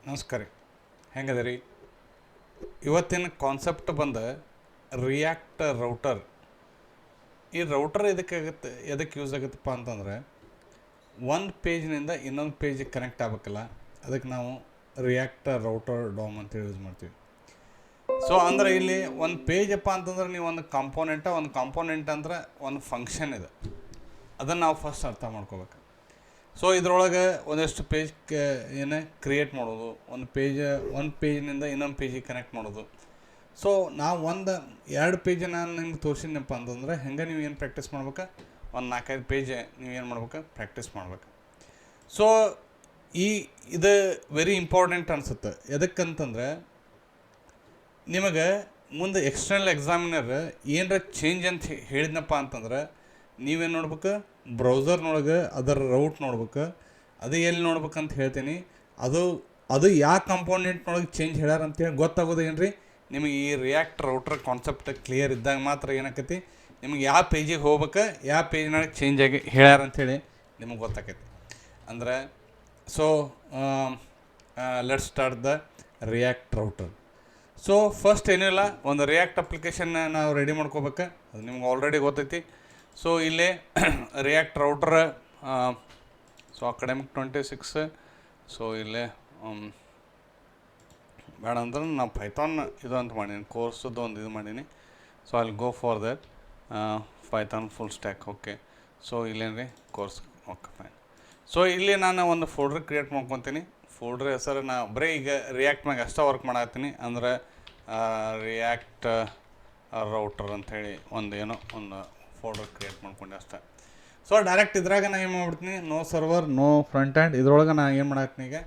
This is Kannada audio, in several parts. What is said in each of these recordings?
ನಮಸ್ಕಾರ ರೀ. ಹೆಂಗದ ರೀ? ಇವತ್ತಿನ ಕಾನ್ಸೆಪ್ಟ್ ಬಂದು ರಿಯಾಕ್ಟ್ ರೌಟರ್. ಈ ರೌಟರ್ ಎದಕ್ಕೆ ಯೂಸ್ ಆಗುತ್ತಪ್ಪ ಅಂತಂದರೆ, ಒಂದು ಪೇಜ್ನಿಂದ ಇನ್ನೊಂದು ಪೇಜಿಗೆ ಕನೆಕ್ಟ್ ಆಗಬೇಕಲ್ಲ, ಅದಕ್ಕೆ ನಾವು ರಿಯಾಕ್ಟ್ ರೌಟರ್ ಡಾಮ್ ಅಂತ ಯೂಸ್ ಮಾಡ್ತೀವಿ. ಸೊ ಅಂದರೆ ಇಲ್ಲಿ ಒಂದು ಪೇಜಪ್ಪ ಅಂತಂದ್ರೆ ನೀವು ಒಂದು ಕಾಂಪೋನೆಂಟ್ ಅಂದ್ರೆ ಒಂದು ಫಂಕ್ಷನ್ ಇದೆ. ಅದನ್ನು ನಾವು ಫಸ್ಟ್ ಅರ್ಥ ಮಾಡ್ಕೋಬೇಕು. ಸೊ ಇದ್ರೊಳಗೆ ಒಂದಷ್ಟು ಪೇಜ್ ಕ್ರಿಯೇಟ್ ಮಾಡೋದು, ಒಂದು ಪೇಜ್ನಿಂದ ಇನ್ನೊಂದು ಪೇಜಿಗೆ ಕನೆಕ್ಟ್ ಮಾಡೋದು. ಸೊ ನಾವು ಎರಡು ಪೇಜ್ ನಾನು ನಿಮ್ಗೆ ತೋರಿಸಿದ್ನಪ್ಪ ಅಂತಂದ್ರೆ ಹೆಂಗೆ ನೀವು ಏನು ಪ್ರಾಕ್ಟೀಸ್ ಮಾಡ್ಬೇಕು, ಒಂದು 4-5 ಪೇಜ್ ನೀವೇನು ಮಾಡ್ಬೇಕು, ಪ್ರಾಕ್ಟೀಸ್ ಮಾಡ್ಬೇಕು. ಸೊ ಇದು ವೆರಿ ಇಂಪಾರ್ಟೆಂಟ್ ಅನಿಸುತ್ತೆ. ಎದಕ್ಕಂತಂದ್ರೆ ನಿಮಗೆ ಮುಂದೆ ಎಕ್ಸ್ಟರ್ನಲ್ ಎಕ್ಸಾಮಿನರ್ ಏನರ ಚೇಂಜ್ ಅಂತ ಹೇಳಿದ್ನಪ್ಪ ಅಂತಂದ್ರೆ ನೀವೇನು ನೋಡ್ಬೇಕು, ಬ್ರೌಸರ್ನೊಳಗೆ ಅದರ ರೌಟ್ ನೋಡ್ಬೇಕು. ಅದು ಎಲ್ಲಿ ನೋಡ್ಬೇಕಂತ ಹೇಳ್ತೀನಿ. ಅದು ಯಾವ ಕಾಂಪೋನೆಂಟ್ನೊಳಗೆ ಚೇಂಜ್ ಹೇಳ್ಯಾರ ಅಂತೇಳಿ ಗೊತ್ತಾಗೋದು ಏನು ರೀ, ನಿಮಗೆ ಈ ರಿಯಾಕ್ಟ್ ರೌಟರ್ ಕಾನ್ಸೆಪ್ಟ್ ಕ್ಲಿಯರ್ ಇದ್ದಾಗ ಮಾತ್ರ ಏನಾಕೈತಿ, ನಿಮಗೆ ಯಾವ ಪೇಜಿಗೆ ಹೋಗ್ಬೇಕು, ಯಾವ ಪೇಜ್ನೊಳಗೆ ಚೇಂಜ್ ಆಗಿ ಹೇಳ್ಯಾರ ಅಂಥೇಳಿ ನಿಮಗೆ ಗೊತ್ತಾಕೈತಿ. ಅಂದರೆ so let's start the react router. So first ಏನಿಲ್ಲ, ಒಂದು ರಿಯಾಕ್ಟ್ ಅಪ್ಲಿಕೇಶನ್ನ ನಾವು ರೆಡಿ ಮಾಡ್ಕೋಬೇಕು. ಅದು ನಿಮ್ಗೆ ಆಲ್ರೆಡಿ ಗೊತ್ತೈತಿ. ಸೊ ಇಲ್ಲಿ react router so academic 26. So ಇಲ್ಲೇ ಬೇಡ ಅಂದ್ರೆ ನಾವು ಪೈಥಾನ್ ಇದು ಅಂತ ಮಾಡೀನಿ, ಕೋರ್ಸದ್ದು ಒಂದು ಇದು ಮಾಡೀನಿ. ಸೊ ಅಲ್ಲಿ go for that Python full stack. Okay, so ಇಲ್ಲೇನು ರೀ ಕೋರ್ಸ್. Okay fine. ಸೊ ಇಲ್ಲಿ ನಾನು ಒಂದು ಫೋಲ್ಡ್ರ್ ಕ್ರಿಯೇಟ್ ಮಾಡ್ಕೊತೀನಿ. ಫೋಲ್ಡ್ರ್ ಹೆಸರು ನಾ ಬರೀ ಈಗ ರಿಯಾಕ್ಟ್ ಮ್ಯಾಗ ಅಷ್ಟೇ ವರ್ಕ್ ಮಾಡತ್ತೀನಿ. ಅಂದರೆ ರಿಯಾಕ್ಟ್ ರೌಟರ್ ಅಂಥೇಳಿ ಒಂದು ಫೋಲ್ಡರ್ ಕ್ರಿಯೇಟ್ ಮಾಡ್ಕೊಂಡೆ ಅಷ್ಟೇ. ಸೊ ಡೈರೆಕ್ಟ್ ಇದ್ರಾಗ ನಾನು ಏನು ಮಾಡ್ಬಿಡ್ತೀನಿ, no server no front end. ಇದ್ರೊಳಗೆ ನಾನು ಏನು ಮಾಡತ್ತೀನಿ, ಈಗ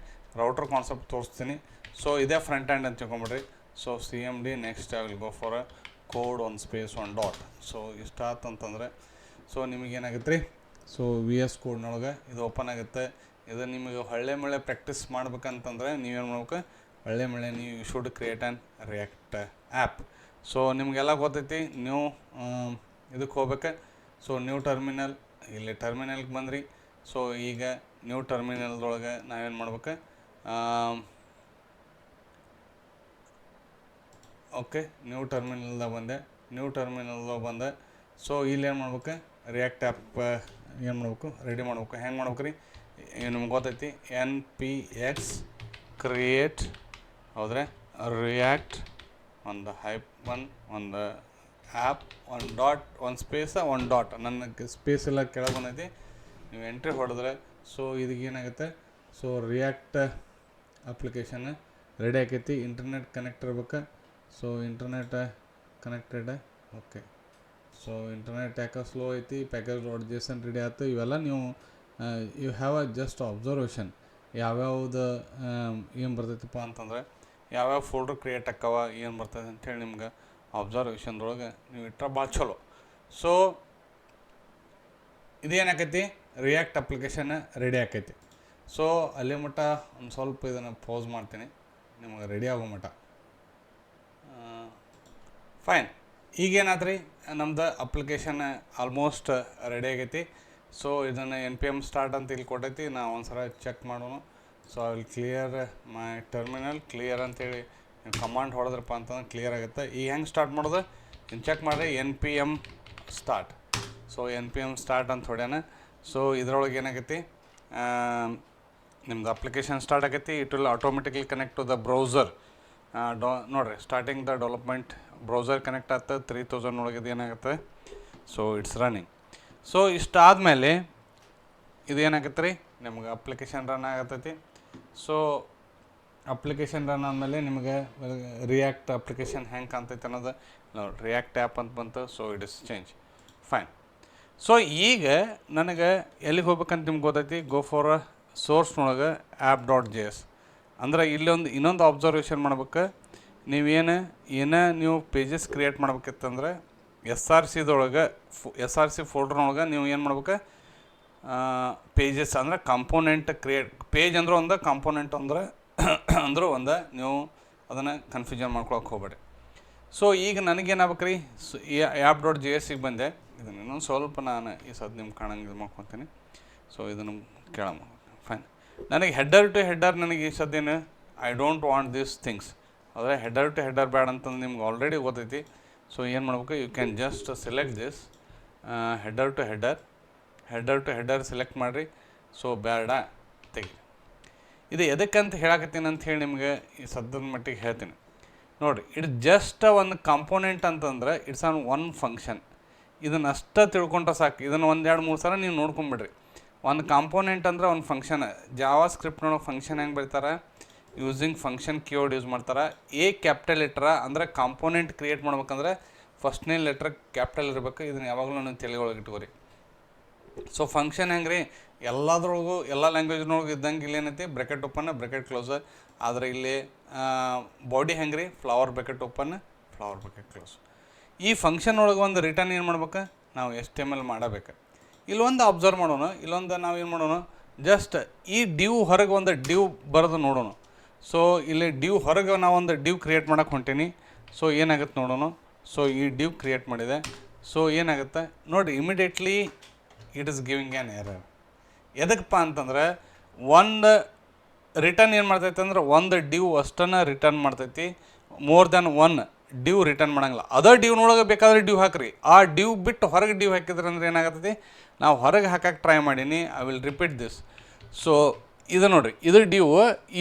ರೌಟರ್ ಕಾನ್ಸೆಪ್ಟ್ ತೋರಿಸ್ತೀನಿ. ಸೊ ಇದೇ ಫ್ರಂಟ್ ಆ್ಯಂಡ್ ಅಂತ ತಿಳ್ಕೊಂಬಿಡ್ರಿ. So CMD next I will go for code ಒಂದು ಸ್ಪೇಸ್ ಒಂದು ಡಾಟ್. ಸೊ ಇಷ್ಟಾತಂತಂದರೆ ಸೊ ನಿಮಗೇನಾಗುತ್ತೆ ರೀ, ಸೊ VS ಕೋಡ್ನೊಳಗೆ ಇದು ಓಪನ್ ಆಗುತ್ತೆ. ಇದು ನಿಮಗೆ ಹೊಳ್ಳೆ ಪ್ರಾಕ್ಟೀಸ್ ಮಾಡ್ಬೇಕಂತಂದರೆ ನೀವೇನು ಮಾಡ್ಬೇಕು, ನೀವು should create an react app. So ನಿಮಗೆಲ್ಲ ಗೊತ್ತೈತಿ. ನೀವು ಇದಕ್ಕೆ ಹೋಗ್ಬೇಕು. ಸೊ ನ್ಯೂ ಟರ್ಮಿನಲ್, ಇಲ್ಲಿ ಟರ್ಮಿನಲ್ಗೆ ಬಂದ್ರಿ. ಸೊ ಈಗ ನ್ಯೂ ಟರ್ಮಿನಲ್ದೊಳಗೆ ನಾವೇನು ಮಾಡ್ಬೇಕು, ಓಕೆ ನ್ಯೂ ಟರ್ಮಿನಲ್ದಾಗ ಬಂದೆ. ಸೊ ಇಲ್ಲಿ ಏನು ಮಾಡ್ಬೇಕು, ರಿಯಾಕ್ಟ್ ಆ್ಯಪ್ ಏನು ಮಾಡ್ಬೇಕು, ರೆಡಿ ಮಾಡ್ಬೇಕು. ಹೆಂಗೆ ಮಾಡ್ಬೇಕು ರೀ, ನಿಮ್ಗೆ ಗೊತ್ತೈತಿ. npx ಕ್ರಿಯೇಟ್ ಹೌದ್ರೆ ರಿಯಾಕ್ಟ್ ಒಂದು ಹೈಫನ್ ಒಂದು ಆ್ಯಪ್ ಒಂದು ಡಾಟ್ ಒಂದು ಸ್ಪೇಸ ಒಂದು ಡಾಟ್. ನನ್ನ ಸ್ಪೇಸ್ ಎಲ್ಲ ಕೆಳಗೆ ಬಂದೈತಿ, ನೀವು ಎಂಟ್ರಿ ಹೊಡೆದ್ರೆ ಸೊ ಇದಕ್ಕೇನಾಗುತ್ತೆ, ಸೊ ರಿಯಾಕ್ಟ್ ಅಪ್ಲಿಕೇಶನ್ ರೆಡಿ ಆಕೈತಿ. ಇಂಟರ್ನೆಟ್ ಕನೆಕ್ಟ್ ಇರ್ಬೇಕು. So internet connected. Okay, so internet ಯಾಕೆ ಸ್ಲೋ ಐತಿ, package.json ರೆಡಿ ಆಯ್ತು. ಇವೆಲ್ಲ ನೀವು you have a just observation. ಯಾವ್ಯಾವ್ದು ಏನು ಬರ್ತೈತಪ್ಪ ಅಂತಂದರೆ, ಯಾವ್ಯಾವ ಫೋಲ್ಡರ್ ಕ್ರಿಯೇಟ್ ಆಕ್ಕವ, ಏನು ಬರ್ತದೆ ಅಂಥೇಳಿ ನಿಮ್ಗೆ ಅಬ್ಸರ್ವೇಷನ್ದೊಳಗೆ ನೀವು ಇಟ್ಟರೆ ಭಾಳ ಚಲೋ. ಸೊ ಇದೇನಾಕೈತಿ, ರಿಯಾಕ್ಟ್ ಅಪ್ಲಿಕೇಶನ್ ರೆಡಿ ಆಕೈತಿ. ಸೊ ಅಲ್ಲಿ ಮಟ್ಟ ಒಂದು ಸ್ವಲ್ಪ ಇದನ್ನು ಪೌಸ್ ಮಾಡ್ತೀನಿ, ನಿಮಗೆ ರೆಡಿ ಆಗೋ ಮಟ್ಟ. ಫೈನ್. ಈಗೇನಾದ್ರಿ ರೀ, ನಮ್ದು ಅಪ್ಲಿಕೇಶನ್ ಆಲ್ಮೋಸ್ಟ್ ರೆಡಿ ಆಗೈತಿ. ಸೊ ಇದನ್ನು npm ಸ್ಟಾರ್ಟ್ ಅಂತ ಇಲ್ಲಿ ಕೊಟ್ಟೈತಿ. ನಾವು ಒಂದು ಸಲ ಚೆಕ್ ಮಾಡೋಣ. ಸೊ ಅಲ್ಲಿ ಕ್ಲಿಯರ್ ಮೈ ಟರ್ಮಿನಲ್ ಕ್ಲಿಯರ್ ಅಂತೇಳಿ ನೀವು ಕಮಾಂಡ್ ಹೊಡೆದ್ರಪ್ಪ ಅಂತಂದ್ರೆ ಕ್ಲಿಯರ್ ಆಗುತ್ತೆ. ಈಗ ಹೆಂಗೆ ಸ್ಟಾರ್ಟ್ ಮಾಡೋದು ಇನ್ನು ಚೆಕ್ ಮಾಡಿರಿ. npm start. So npm start ಅಂತ ಹೊಡ್ಯಾನ. ಸೊ ಇದರೊಳಗೆ ಏನಾಗೈತಿ, ನಿಮ್ದು ಅಪ್ಲಿಕೇಶನ್ ಸ್ಟಾರ್ಟ್ ಆಗೈತಿ. It will automatically connect to the browser. ನೋಡಿರಿ, starting the development browser connect ಆಗ್ತದೆ. 3000 ಒಳಗೆ ಏನಾಗುತ್ತೆ, ಸೊ ಇಟ್ಸ್ ರನ್ನಿಂಗ್. ಸೊ ಇಷ್ಟಾದಮೇಲೆ ಇದೇನಾಗತ್ತೆ ರೀ, ನಿಮ್ಗೆ ಅಪ್ಲಿಕೇಶನ್ ರನ್ ಆಗತ್ತೈತಿ. ಸೊ ಅಪ್ಲಿಕೇಶನ್ ರನ್ ಆದಮೇಲೆ ನಿಮಗೆ ರಿಯಾಕ್ಟ್ ಅಪ್ಲಿಕೇಶನ್ ಹೆಂಗೆ ಕಾಣ್ತೈತೆ ಅನ್ನೋದು ನೋಡಿ, ರಿಯಾಕ್ಟ್ ಆ್ಯಪ್ ಅಂತ ಬಂತು. So it is change. Fine. So ಈಗ ನನಗೆ ಎಲ್ಲಿಗೆ ಹೋಗ್ಬೇಕಂತ ನಿಮ್ಗೆ ಗೊತ್ತೈತಿ. ಗೋ ಫಾರ್ ಸೋರ್ಸ್ನೊಳಗೆ app.js. ಅಂದ್ರೆ ಇನ್ನೊಂದು ಅಬ್ಸರ್ವೇಷನ್ ಮಾಡ್ಬೇಕು. ನೀವು ಪೇಜಸ್ ಕ್ರಿಯೇಟ್ ಮಾಡ್ಬೇಕಿತ್ತಂದ್ರೆ SRC ಫೋಲ್ಡ್ರ್ನೊಳಗೆ ನೀವು ಏನು ಮಾಡ್ಬೇಕು, ಪೇಜಸ್ ಅಂದರೆ ಕಾಂಪೋನೆಂಟ್ ಪೇಜ್ ಅಂದ್ರೆ ಒಂದು, ಕಾಂಪೋನೆಂಟ್ ಅಂದ್ರೆ ಒಂದು. ನೀವು ಅದನ್ನು ಕನ್ಫ್ಯೂಷನ್ ಮಾಡ್ಕೊಳಕ್ಕೆ ಹೋಗ್ಬೇಡಿ. ಸೊ ಈಗ ನನಗೇನಾಗ್ಬೇಕು ರೀ, ಈ app.js ಬಂದೆ. ಇದನ್ನು ಇನ್ನೊಂದು ಸ್ವಲ್ಪ ನಾನು ಈ ಸದ್ ನಿಮ್ಗೆ ಕಾಣಂಗೆ ಇದು ಮಾಡ್ಕೊತೀನಿ. ಸೊ ಇದನ್ನು ಕೇಳಮ್ಮ. ಫೈನ್. ನನಗೆ ಹೆಡ್ಡರ್ ಟು ಹೆಡ್ಡರ್ ನನಗೆ ಈ ಸದ್ದೇನು I don't want these things. ಆದರೆ ಹೆಡರ್ ಟು ಹೆಡರ್ ಬ್ಯಾಡ್ ಅಂತಂದು ನಿಮ್ಗೆ ಆಲ್ರೆಡಿ ಗೊತ್ತೈತಿ. ಸೊ ಏನು ಮಾಡ್ಬೇಕು, you can just select this header to header select ಮಾಡಿರಿ. ಸೊ ಬೇಡ ತೆಗಿ. ಇದು ಎದಕ್ಕಂತ ಹೇಳಕತ್ತೀನಿ ಅಂತ ಹೇಳಿ ನಿಮಗೆ ಈ ಸದ್ಯದ ಮಟ್ಟಿಗೆ ಹೇಳ್ತೀನಿ ನೋಡಿರಿ. ಇಟ್ಸ್ ಜಸ್ಟ್ ಒಂದು ಕಾಂಪೋನೆಂಟ್ ಅಂತಂದ್ರೆ ಇಟ್ಸ್ ಆನ್ ಒನ್ ಫಂಕ್ಷನ್. ಇದನ್ನು ಅಷ್ಟೇ ತಿಳ್ಕೊಂಡ್ರೆ ಸಾಕು. ಇದನ್ನು 1-2-3 ಸಲ ನೀವು ನೋಡ್ಕೊಂಬಿಡ್ರಿ. ಒಂದು ಕಾಂಪೋನೆಂಟ್ ಅಂದ್ರೆ ಒಂದು ಫಂಕ್ಷನ್. ಜಾವಾ ಸ್ಕ್ರಿಪ್ಟ್ನೊಳಗೆ ಫಂಕ್ಷನ್ ಹೆಂಗೆ ಬರ್ತಾರೆ, ಯೂಸಿಂಗ್ ಫಂಕ್ಷನ್ ಕೀವರ್ಡ್ ಯೂಸ್ ಮಾಡ್ತಾರೆ. ಎ ಕ್ಯಾಪಿಟಲ್ ಲೆಟ್ರ ಅಂದರೆ ಕಾಂಪೋನೆಂಟ್ ಕ್ರಿಯೇಟ್ ಮಾಡ್ಬೇಕಂದ್ರೆ ಫಸ್ಟ್ನೇ ಲೆಟ್ರ್ ಕ್ಯಾಪಿಟಲ್ ಇರಬೇಕು. ಇದನ್ನು ಯಾವಾಗಲೂ ನೀವು ತಲೆಯೊಳಗೆ ಇಟ್ಕೋರಿ. ಸೊ ಫಂಕ್ಷನ್ ಹೆಂಗೆ ರೀ, ಎಲ್ಲದ್ರೊಳಗೂ ಎಲ್ಲ ಲ್ಯಾಂಗ್ವೇಜ್ನೊಳಗೆ ಇದ್ದಂಗೆ ಇಲ್ಲಿ ಏನೈತಿ ಬ್ರೆಕೆಟ್ ಓಪನ್ ಬ್ರೆಕೆಟ್ ಕ್ಲೋಸ್. ಆದರೆ ಇಲ್ಲಿ ಬಾಡಿ ಹೆಂಗೆ ರೀ, flower bracket open flower bracket close. ಈ ಫಂಕ್ಷನ್ ಒಳಗೆ ಒಂದು ರಿಟರ್ನ್ ಏನು ಮಾಡ್ಬೇಕು, ನಾವು HTML ಮಾಡಬೇಕು. ಇಲ್ಲೊಂದು ಅಬ್ಸರ್ವ್ ಮಾಡೋಣ. ಇಲ್ಲೊಂದು ನಾವು ಏನು ಮಾಡೋಣ, ಜಸ್ಟ್ ಈ ಡ್ಯೂ ಹೊರಗೆ ಒಂದು ಡ್ಯೂ ಬರೆದು ನೋಡೋಣ. ಸೊ ಇಲ್ಲಿ ಡ್ಯೂ ಹೊರಗೆ ನಾವು ಒಂದು ಡ್ಯೂ ಕ್ರಿಯೇಟ್ ಮಾಡೋಕೆ ಹೊಂಟೀನಿ. ಸೊ ಏನಾಗುತ್ತೆ ನೋಡೋಣ. ಸೊ ಈ ಡ್ಯೂ ಕ್ರಿಯೇಟ್ ಮಾಡಿದೆ. ಸೊ ಏನಾಗುತ್ತೆ ನೋಡಿ, immediately it is giving an error. ಎದಕ್ಕಪ್ಪ ಅಂತಂದ್ರೆ ಒಂದು ರಿಟರ್ನ್ ಏನು ಮಾಡ್ತೈತೆ ಅಂದ್ರೆ ಒಂದು ಡ್ಯೂ ಅಷ್ಟನ್ನು ರಿಟರ್ನ್ ಮಾಡ್ತೈತಿ. More than one div return ಮಾಡೋಂಗಿಲ್ಲ. ಅದರ್ ಡ್ಯೂನೊಳಗೆ ಬೇಕಾದ್ರೆ ಡ್ಯೂ ಹಾಕ್ರಿ. ಆ ಡ್ಯೂ ಬಿಟ್ಟು ಹೊರಗೆ ಡ್ಯೂ ಹಾಕಿದ್ರೆ ಅಂದ್ರೆ ಏನಾಗತ್ತೈತಿ, ನಾವು ಹೊರಗೆ ಹಾಕಕ್ಕೆ ಟ್ರೈ ಮಾಡೀನಿ. I will repeat this. So ಇದು ನೋಡಿರಿ, ಇದು ಡ್ಯೂ,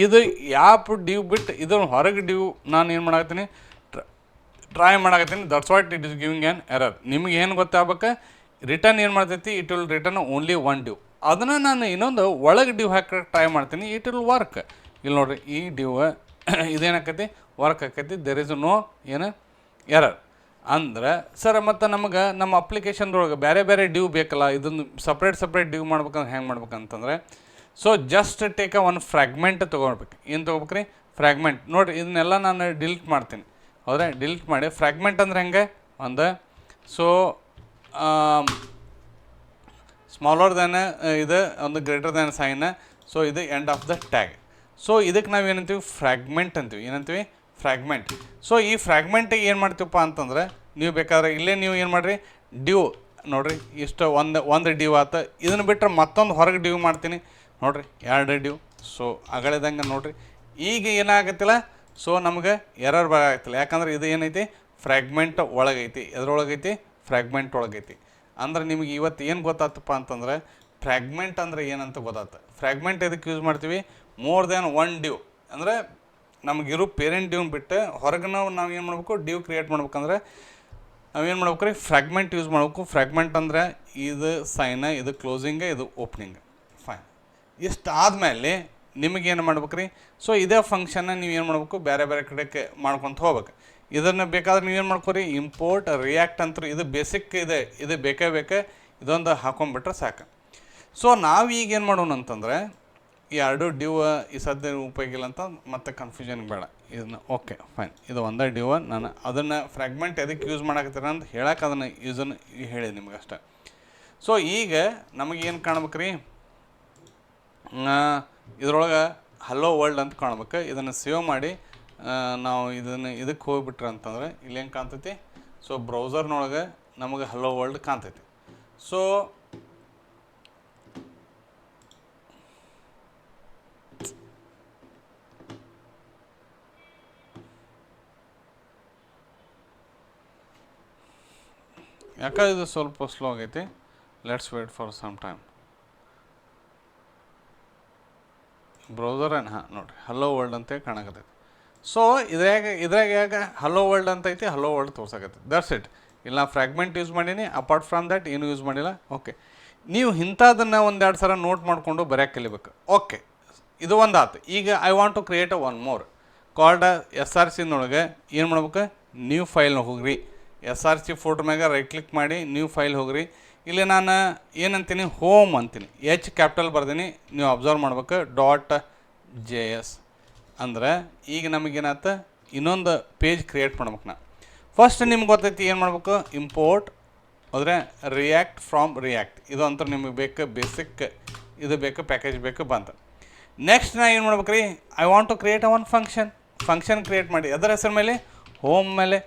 ಇದು ಯಾಪ್ ಡ್ಯೂ ಬಿಟ್ಟು ಇದನ್ನು ಹೊರಗೆ ಡ್ಯೂ ನಾನು ಏನು ಮಾಡಾಕತ್ತೀನಿ, ಟ್ರೈ ಮಾಡಾಕತ್ತೀನಿ. That's what it is giving an error. ನಿಮ್ಗೆ ಏನು ಗೊತ್ತಾಗಬೇಕು, ರಿಟರ್ನ್ ಏನು ಮಾಡ್ತೈತಿ, it will return only one div. ಅದನ್ನು ನಾನು ಇನ್ನೊಂದು ಒಳಗೆ ಡ್ಯೂ ಹಾಕಕ್ಕೆ ಟ್ರೈ ಮಾಡ್ತೀನಿ. It will work. ಇಲ್ಲಿ ನೋಡಿರಿ, ಈ ಡ್ಯೂ ಇದೇನಾಕೈತಿ, ವರ್ಕ್ ಆಕೈತಿ. ದೆರ್ ಇಸ್ ನೋ ಏನು ಎರರ್. ಅಂದ್ರೆ ಸರ್ ಮತ್ತು ನಮಗೆ ನಮ್ಮ ಅಪ್ಲಿಕೇಶನ್ದೊಳಗೆ ಬೇರೆ ಬೇರೆ ಡ್ಯೂ ಬೇಕಲ್ಲ, ಇದನ್ನು ಸಪ್ರೇಟ್ ಡ್ಯೂ ಮಾಡ್ಬೇಕಂದ್ರೆ ಹೆಂಗೆ ಮಾಡ್ಬೇಕಂತಂದರೆ, ಸೊ ಜಸ್ಟ್ ಟೇಕ್ ಒಂದು ಫ್ರ್ಯಾಗ್ಮೆಂಟ್ ತೊಗೊಳ್ಬೇಕು. ಏನು ತೊಗೋಬೇಕು ರೀ, ಫ್ರ್ಯಾಗ್ಮೆಂಟ್. ನೋಡಿರಿ, ಇದನ್ನೆಲ್ಲ ನಾನು ಡಿಲೀಟ್ ಮಾಡ್ತೀನಿ. ಹೌದಾ, ಡಿಲೀಟ್ ಮಾಡಿ ಫ್ರ್ಯಾಗ್ಮೆಂಟ್ ಅಂದ್ರೆ ಹೆಂಗೆ ಒಂದು, ಸೊ ಸ್ಮಾಲರ್ ದ್ಯಾನ್ ಇದು ಒಂದು ಗ್ರೇಟರ್ ದ್ಯಾನ್ ಸೈನ್. ಸೊ ಇದು end of the tag. So ಇದಕ್ಕೆ ನಾವು ಏನಂತೀವಿ, ಫ್ರ್ಯಾಗ್ಮೆಂಟ್ ಅಂತೀವಿ. ಏನಂತೀವಿ, ಫ್ರ್ಯಾಗ್ಮೆಂಟ್. ಸೊ ಈ ಫ್ರ್ಯಾಗ್ಮೆಂಟಿಗೆ ಏನು ಮಾಡ್ತೀವಪ್ಪ ಅಂತಂದ್ರೆ, ನೀವು ಬೇಕಾದ್ರೆ ಇಲ್ಲೇ ನೀವು ಏನು ಮಾಡಿರಿ, ಡ್ಯೂ ನೋಡಿರಿ, ಇಷ್ಟು ಒಂದು ಡ್ಯೂ ಆಯ್ತು. ಇದನ್ನು ಬಿಟ್ಟರೆ ಮತ್ತೊಂದು ಹೊರಗೆ ಡ್ಯೂ ಮಾಡ್ತೀನಿ ನೋಡಿರಿ, 2 ಡ್ಯೂ. ಸೊ ಅಗಳಿದಂಗೆ ನೋಡಿರಿ, ಈಗ ಏನಾಗತ್ತಿಲ್ಲ, ಸೊ ನಮಗೆ ಎರರ್ ಬರಾಗತ್ತಿಲ್ಲ. ಯಾಕಂದ್ರೆ ಇದು ಏನೈತಿ, ಫ್ರ್ಯಾಗ್ಮೆಂಟ್ ಒಳಗೈತಿ. ಎದ್ರೊಳಗೈತಿ, ಫ್ರ್ಯಾಗ್ಮೆಂಟ್ ಒಳಗೈತಿ. ಅಂದ್ರೆ ನಿಮಗೆ ಇವತ್ತು ಏನು ಗೊತ್ತಾತಪ್ಪ ಅಂತಂದರೆ, ಫ್ರ್ಯಾಗ್ಮೆಂಟ್ ಅಂದರೆ ಏನಂತ ಗೊತ್ತಾಯ್ತು. ಫ್ರ್ಯಾಗ್ಮೆಂಟ್ ಎದಕ್ಕೆ ಯೂಸ್ ಮಾಡ್ತೀವಿ, ಮೋರ್ ದ್ಯಾನ್ ಒನ್ ಡ್ಯೂ. ಅಂದರೆ ನಮಗಿರೋ ಪೇರೆಂಟ್ ಡ್ಯೂನ್ ಬಿಟ್ಟು ಹೊರಗೆ ನಾವು ಏನು ಮಾಡಬೇಕು, ಡ್ಯೂ ಕ್ರಿಯೇಟ್ ಮಾಡ್ಬೇಕಂದ್ರೆ ನಾವೇನು ಮಾಡ್ಬೇಕು ರೀ, ಫ್ರ್ಯಾಗ್ಮೆಂಟ್ ಯೂಸ್ ಮಾಡಬೇಕು. ಫ್ರ್ಯಾಗ್ಮೆಂಟ್ ಅಂದರೆ ಇದು ಸೈನ್, ಇದು ಕ್ಲೋಸಿಂಗ್, ಇದು ಓಪನಿಂಗ್. ಫೈನ್. ಇಷ್ಟು ಆದಮೇಲೆ ನಿಮಗೇನು ಮಾಡ್ಬೇಕು ರೀ, ಸೊ ಇದೇ ಫಂಕ್ಷನ್ನ ನೀವು ಏನು ಮಾಡಬೇಕು, ಬೇರೆ ಬೇರೆ ಕಡೆಗೆ ಮಾಡ್ಕೊತ ಹೋಗ್ಬೇಕು. ಇದನ್ನು ಬೇಕಾದ್ರೆ ನೀವೇನು ಮಾಡ್ಕೊರಿ, ಇಂಪೋರ್ಟ್ ರಿಯಾಕ್ಟ್ ಅಂತ. ಇದು ಬೇಸಿಕ್ ಇದೆ, ಇದು ಬೇಕೇ ಇದೊಂದು ಹಾಕೊಂಡ್ಬಿಟ್ರೆ ಸಾಕು. ಸೊ ನಾವು ಈಗ ಏನು ಮಾಡೋಣ ಅಂತಂದರೆ, ಈ 2 ಡ್ಯೂ ಈ ಸದ್ಯ ಉಪಯೋಗ ಇಲ್ಲ ಅಂತ ಮತ್ತೆ ಕನ್ಫ್ಯೂಷನ್ ಬೇಡ. ಇದನ್ನು ಓಕೆ ಫೈನ್, ಇದು ಒಂದೇ ಡ್ಯೂ. ನಾನು ಅದನ್ನು ಫ್ರ್ಯಾಗ್ಮೆಂಟ್ ಎದಕ್ಕೆ ಯೂಸ್ ಮಾಡಾಕತ್ತೀರ ಅಂತ ಹೇಳಕ್ಕೆ ಅದನ್ನು ಯೂಸನ್ನು ಹೇಳಿ ನಿಮ್ಗೆ ಅಷ್ಟೆ. ಸೊ ಈಗ ನಮಗೇನು ಕಾಣ್ಬೇಕು ರೀ, ಇದ್ರೊಳಗೆ ಹಲೋ ವರ್ಲ್ಡ್ ಅಂತ ಕಾಣ್ಬೇಕು. ಇದನ್ನು ಸೇವ್ ಮಾಡಿ ನಾವು ಇದಕ್ಕೆ ಹೋಗ್ಬಿಟ್ರೆ ಅಂತಂದರೆ ಇಲ್ಲಿ ಹೆಂಗೆ ಕಾಣ್ತೈತಿ, ಸೊ ಬ್ರೌಸರ್ನೊಳಗೆ ನಮಗೆ ಹಲೋ ವರ್ಲ್ಡ್ ಕಾಣ್ತೈತಿ. ಸೊ ಯಾಕೆ ಇದು ಸ್ವಲ್ಪ ಸ್ಲೋ ಆಗೈತಿ, let's wait for some time. Browser ಹಾಂ ನೋಡಿರಿ, ಹಲೋ ವರ್ಲ್ಡ್ ಅಂತೇಳಿ ಕಾಣಕತ್ತೈತಿ. ಸೊ ಇದ್ರಾಗ ಯಾಕೆ ಹಲೋ ವರ್ಲ್ಡ್ ಅಂತ ಐತಿ, ಹಲೋ ವರ್ಲ್ಡ್ ತೋರ್ಸಾಕತ್ತೈತಿ. That's it. ಇಲ್ಲ ಫ್ರ್ಯಾಗ್ಮೆಂಟ್ ಯೂಸ್ ಮಾಡೀನಿ, ಅಪಾರ್ಟ್ ಫ್ರಮ್ ದ್ಯಾಟ್ ಏನು ಯೂಸ್ ಮಾಡಿಲ್ಲ. ಓಕೆ, ನೀವು ಇಂಥದನ್ನು 1-2 ಸಲ ನೋಟ್ ಮಾಡಿಕೊಂಡು ಬರೆಯೋಕೆ ಕಲಿಬೇಕು. ಓಕೆ, ಇದು ಒಂದು ಆಯ್ತು. ಈಗ I want to create one more called SRCನೊಳಗೆ ಏನು ಮಾಡ್ಬೇಕು, ನ್ಯೂ ಫೈಲ್ನ ಹೋಗ್ರಿ. SRC ಫೋಟೋ ಮ್ಯಾಗ ರೈಟ್ ಕ್ಲಿಕ್ ಮಾಡಿ ನ್ಯೂ ಫೈಲ್ ಹೋಗ್ರಿ. ಇಲ್ಲಿ ನಾನು ಏನಂತೀನಿ, ಹೋಮ್ ಅಂತೀನಿ, H ಕ್ಯಾಪಿಟಲ್ ಬರ್ದೀನಿ. ನೀವು ಅಬ್ಸರ್ವ್ ಮಾಡ್ಬೇಕು, .js ಅಂದ್ರೆ ಈಗ ನಮಗೇನಾಯ್ತ, ಇನ್ನೊಂದು ಪೇಜ್ ಕ್ರಿಯೇಟ್ ಮಾಡ್ಬೇಕು. ನಾ ಫಸ್ಟ್ ನಿಮ್ಗೆ ಗೊತ್ತೈತಿ ಏನು ಮಾಡ್ಬೇಕು, ಇಂಪೋರ್ಟ್ ಅಂದರೆ ರಿಯಾಕ್ಟ್ ಫ್ರಾಮ್ ರಿಯಾಕ್ಟ್. ಇದು ಅಂತ ನಿಮಗೆ ಬೇಕು, ಬೇಸಿಕ್ ಇದು ಬೇಕು, ಪ್ಯಾಕೇಜ್ ಬೇಕು ಬಂತ. ನೆಕ್ಸ್ಟ್ ನಾ ಏನು ಮಾಡ್ಬೇಕು ರೀ, I want to create one function create ಮಾಡಿ. ಅದರ ಹೆಸರು ಮೇಲೆ ಹೋಮ್ ಮೇಲೆ.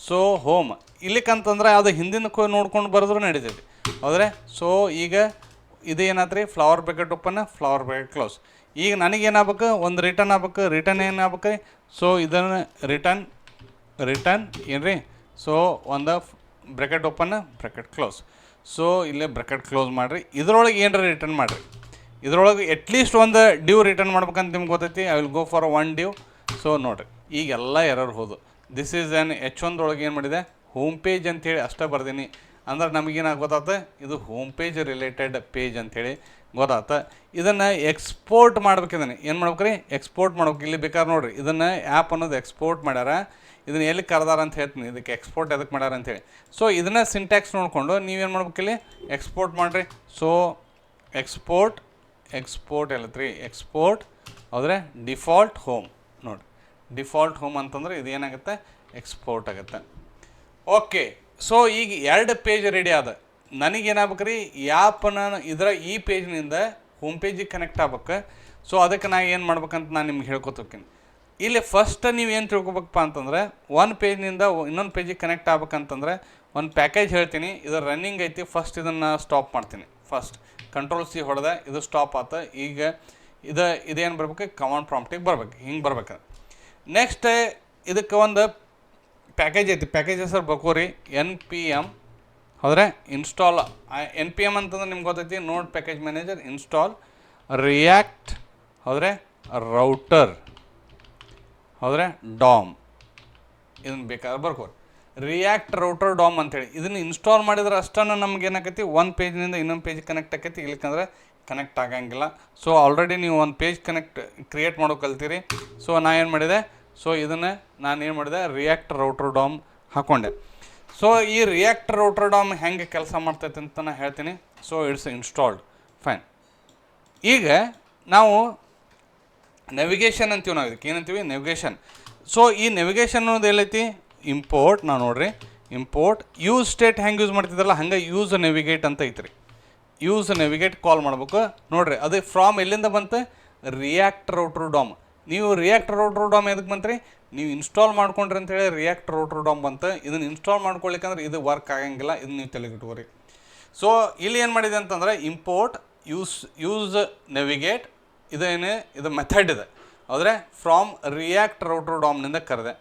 ಸೊ ಹೋಮ್ ಇಲ್ಲಿಕಂತಂದ್ರೆ ಅದು ಹಿಂದಿನ ನೋಡ್ಕೊಂಡು ಬರೆದ್ರು ನಡೀತೈತಿ. ಹೌದ್ರೆ, ಸೊ ಈಗ ಇದು ಏನಾಯ್ತು ರೀ, flower bracket open flower bracket close. ಈಗ ನನಗೇನಾಗ್ಬೇಕು, ಒಂದು ರಿಟರ್ನ್ ಆಗ್ಬೇಕು. ರಿಟರ್ನ್ ಏನಾಗ್ಬೇಕು, ಸೊ ಇದನ್ನು ರಿಟರ್ನ್ ಏನು ರೀ, ಸೊ ಒಂದು bracket open bracket close. So ಇಲ್ಲೇ ಬ್ರ್ಯಾಕೆಟ್ ಕ್ಲೋಸ್ ಮಾಡಿರಿ. ಇದರೊಳಗೆ ಏನರ ರಿಟರ್ನ್ ಮಾಡಿರಿ. ಇದರೊಳಗೆ ಎಟ್ಲೀಸ್ಟ್ ಒಂದು ಡ್ಯೂ ರಿಟರ್ನ್ ಮಾಡ್ಬೇಕಂತ ನಿಮ್ಗೆ ಗೊತ್ತೈತಿ. I will go for 1 do. So ನೋಡಿರಿ ಈಗೆಲ್ಲ ಎರರ್ ಹೋದು. ದಿಸ್ ಈಸ್ ಆ್ಯನ್ H1 ಏನು ಮಾಡಿದೆ, ಹೋಮ್ ಪೇಜ್ ಅಂಥೇಳಿ ಅಷ್ಟೇ ಬರ್ದೀನಿ. ಅಂದ್ರೆ ನಮಗೇನಾಗ ಗೊತ್ತಾತ, ಇದು ಹೋಮ್ ಪೇಜ್ ರಿಲೇಟೆಡ್ ಪೇಜ್ ಅಂಥೇಳಿ ಗೊತ್ತಾತ. ಇದನ್ನು ಎಕ್ಸ್ಪೋರ್ಟ್ ಮಾಡ್ಬೇಕಿದ್ದಾನೆ. ಏನು ಮಾಡ್ಬೇಕು ರೀ, ಎಕ್ಸ್ಪೋರ್ಟ್ ಮಾಡ್ಬೇಕು. ಇಲ್ಲಿ ಬೇಕಾದ್ರೆ ನೋಡಿರಿ, ಇದನ್ನು ಆ್ಯಪ್ ಅನ್ನೋದು ಎಕ್ಸ್ಪೋರ್ಟ್ ಮಾಡ್ಯಾರ. ಇದನ್ನು ಎಲ್ಲಿ ಕರೆದಾರ ಅಂತ ಹೇಳ್ತೀನಿ, ಇದಕ್ಕೆ ಎಕ್ಸ್ಪೋರ್ಟ್ ಎದಕ್ಕೆ ಮಾಡ್ಯಾರ ಅಂಥೇಳಿ. ಸೊ ಇದನ್ನು ಸಿಂಟ್ಯಾಕ್ಸ್ ನೋಡಿಕೊಂಡು ನೀವೇನು ಮಾಡ್ಬೇಕಿಲ್ಲಿ ಎಕ್ಸ್ಪೋರ್ಟ್ ಮಾಡಿರಿ. ಸೊ ಎಕ್ಸ್ಪೋರ್ಟ್ ಎಲ್ಲತ್ರಿ, ಎಕ್ಸ್ಪೋರ್ಟ್ ಆದರೆ ಡಿಫಾಲ್ಟ್ ಹೋಮ್ ನೋಡಿ. ಡಿಫಾಲ್ಟ್ ಹೋಮ್ ಅಂತಂದ್ರೆ ಇದು ಏನಾಗುತ್ತೆ, ಎಕ್ಸ್ಪೋರ್ಟ್ ಆಗುತ್ತೆ. ಓಕೆ, ಸೊ ಈಗ 2 ಪೇಜ್ ರೆಡಿ ಆದ. ನನಗೇನಾಗ್ಬೇಕು ರೀ, ಆ್ಯಪನ್ನ ಈ ಪೇಜ್ನಿಂದ ಹೋಮ್ ಪೇಜಿಗೆ ಕನೆಕ್ಟ್ ಆಗ್ಬೇಕು. ಸೊ ಅದಕ್ಕೆ ನಾ ಏನು ಮಾಡ್ಬೇಕಂತ ನಾನು ನಿಮ್ಗೆ ಹೇಳ್ಕೊತೀನಿ. ಇಲ್ಲಿ ಫಸ್ಟ್ ನೀವು ಏನು ತಿಳ್ಕೊಬೇಕಪ್ಪ ಅಂತಂದ್ರೆ, ಒಂದು ಪೇಜ್ನಿಂದ ಇನ್ನೊಂದು ಪೇಜಿಗೆ ಕನೆಕ್ಟ್ ಆಗ್ಬೇಕಂತಂದ್ರೆ ಒಂದು ಪ್ಯಾಕೇಜ್ ಹೇಳ್ತೀನಿ. ಇದು ರನ್ನಿಂಗ್ ಐತಿ. ಫಸ್ಟ್ ಇದನ್ನು ಸ್ಟಾಪ್ ಮಾಡ್ತೀನಿ. ಫಸ್ಟ್ Ctrl+C ಹೊಡೆದ, ಇದು ಸ್ಟಾಪ್ ಆತ. ಈಗ ಇದೇನು ಬರ್ಬೇಕು, ಕಮಾಂಡ್ ಪ್ರಾಂಪ್ಟಿಗೆ ಬರ್ಬೇಕು. ಹಿಂಗೆ ಬರ್ಬೇಕು. ನೆಕ್ಸ್ಟ್ ಇದಕ್ಕೆ ಒಂದು ಪ್ಯಾಕೇಜ್ ಐತಿ. ಪ್ಯಾಕೇಜ್ ಹೆಸರು ಬರ್ಕೋರಿ NPM. ಹೌದ್ರೆ ಇನ್ಸ್ಟಾಲ್ NPM ಅಂತಂದ್ರೆ ನಿಮ್ಗೆ ಗೊತ್ತೈತಿ, ನೋಡ್ ಪ್ಯಾಕೇಜ್ ಮ್ಯಾನೇಜರ್ ಇನ್ಸ್ಟಾಲ್ ರಿಯಾಕ್ಟ್ ಹೌದ್ರೆ ರೌಟರ್ ಹೌದ್ರೆ ಡಾಮ್. ಇದನ್ನು ಬೇಕಾದ್ರೆ ಬರ್ಕೋರಿ ರಿಯಾಕ್ಟ್ ರೌಟರ್ ಡಾಮ್ ಅಂತೇಳಿ. ಇದನ್ನು ಇನ್ಸ್ಟಾಲ್ ಮಾಡಿದ್ರೆ ಅಷ್ಟನ್ನು ನಮ್ಗೆ ಏನಾಕೈತಿ, ಒಂದು ಪೇಜ್ನಿಂದ ಇನ್ನೊಂದು ಪೇಜ್ ಕನೆಕ್ಟ್ ಆಕೈತಿ. ಇಲ್ಲಿಕಂದ್ರೆ ಕನೆಕ್ಟ್ ಆಗಂಗಿಲ್ಲ. ಸೊ ಆಲ್ರೆಡಿ ನೀವು ಒಂದು ಪೇಜ್ ಕ್ರಿಯೇಟ್ ಮಾಡೋ ಕಲ್ತೀರಿ. ಸೊ ನಾ ಏನು ಮಾಡಿದೆ, ಸೊ ಇದನ್ನು ನಾನು ಏನು ಮಾಡಿದೆ, ರಿಯಾಕ್ಟ್ ರೌಟರ್ ಡಾಮ್ ಹಾಕ್ಕೊಂಡೆ. ಸೊ ಈ ರಿಯಾಕ್ಟ್ ರೌಟರ್ ಡಾಮ್ ಹೆಂಗೆ ಕೆಲಸ ಮಾಡ್ತೈತೆ ಅಂತ ನಾನು ಹೇಳ್ತೀನಿ. So it's installed, fine. ಈಗ ನಾವು ನೆವಿಗೇಷನ್ ಅಂತೀವಿ. ನಾವು ಇದಕ್ಕೆ ಏನಂತೀವಿ, ನೆವಿಗೇಷನ್. ಸೊ ಈ ನೆವಿಗೇಷನ್ ಅನ್ನೋದು ಎಲ್ಲೈತಿ, ಇಂಪೋರ್ಟ್. ನಾವು ನೋಡಿರಿ ಇಂಪೋರ್ಟ್ ಯೂಸ್ ಸ್ಟೇಟ್ ಹೆಂಗೆ ಯೂಸ್ ಮಾಡ್ತಿದ್ರಲ್ಲ ಹಂಗೆ ಯೂಸ್ ನೆವಿಗೇಟ್ ಅಂತ ಐತ್ರಿ. ಯೂಸ್ ನೆವಿಗೇಟ್ ಕಾಲ್ ಮಾಡ್ಬೇಕು. ನೋಡಿರಿ ಅದು ಫ್ರಾಮ್ ಎಲ್ಲಿಂದ ಬಂತು, ರಿಯಾಕ್ಟ್ ರೌಟರ್ ಡಾಮ್. ನೀವು ರಿಯಾಕ್ಟ್ ರೌಟರ್ ಡಾಮ್ ಎದಕ್ಕೆ ಬಂತ್ರಿ, ನೀವು ಇನ್ಸ್ಟಾಲ್ ಮಾಡ್ಕೊಂಡ್ರಿ ಅಂತೇಳಿ ರಿಯಾಕ್ಟ್ ರೌಟರ್ ಡಾಮ್ ಬಂತು. ಇದನ್ನು ಇನ್ಸ್ಟಾಲ್ ಮಾಡ್ಕೊಳ್ಲಿಕ್ಕಂದ್ರೆ ಇದು ವರ್ಕ್ ಆಗಂಗಿಲ್ಲ. ಇದನ್ನು ನೀವು ತಲೆಗಿಟ್ಕೋರಿ. ಸೊ ಇಲ್ಲಿ ಏನು ಮಾಡಿದೆ ಅಂತಂದ್ರೆ, ಇಂಪೋರ್ಟ್ ಯೂಸ್ ನೆವಿಗೇಟ್ ಇದು ಮೆಥಡ್ ಇದೆ. ಆದರೆ ಫ್ರಾಮ್ ರಿಯಾಕ್ಟ್ ರೌಟರ್ ಡಾಮ್ನಿಂದ ಕರೆದೆ.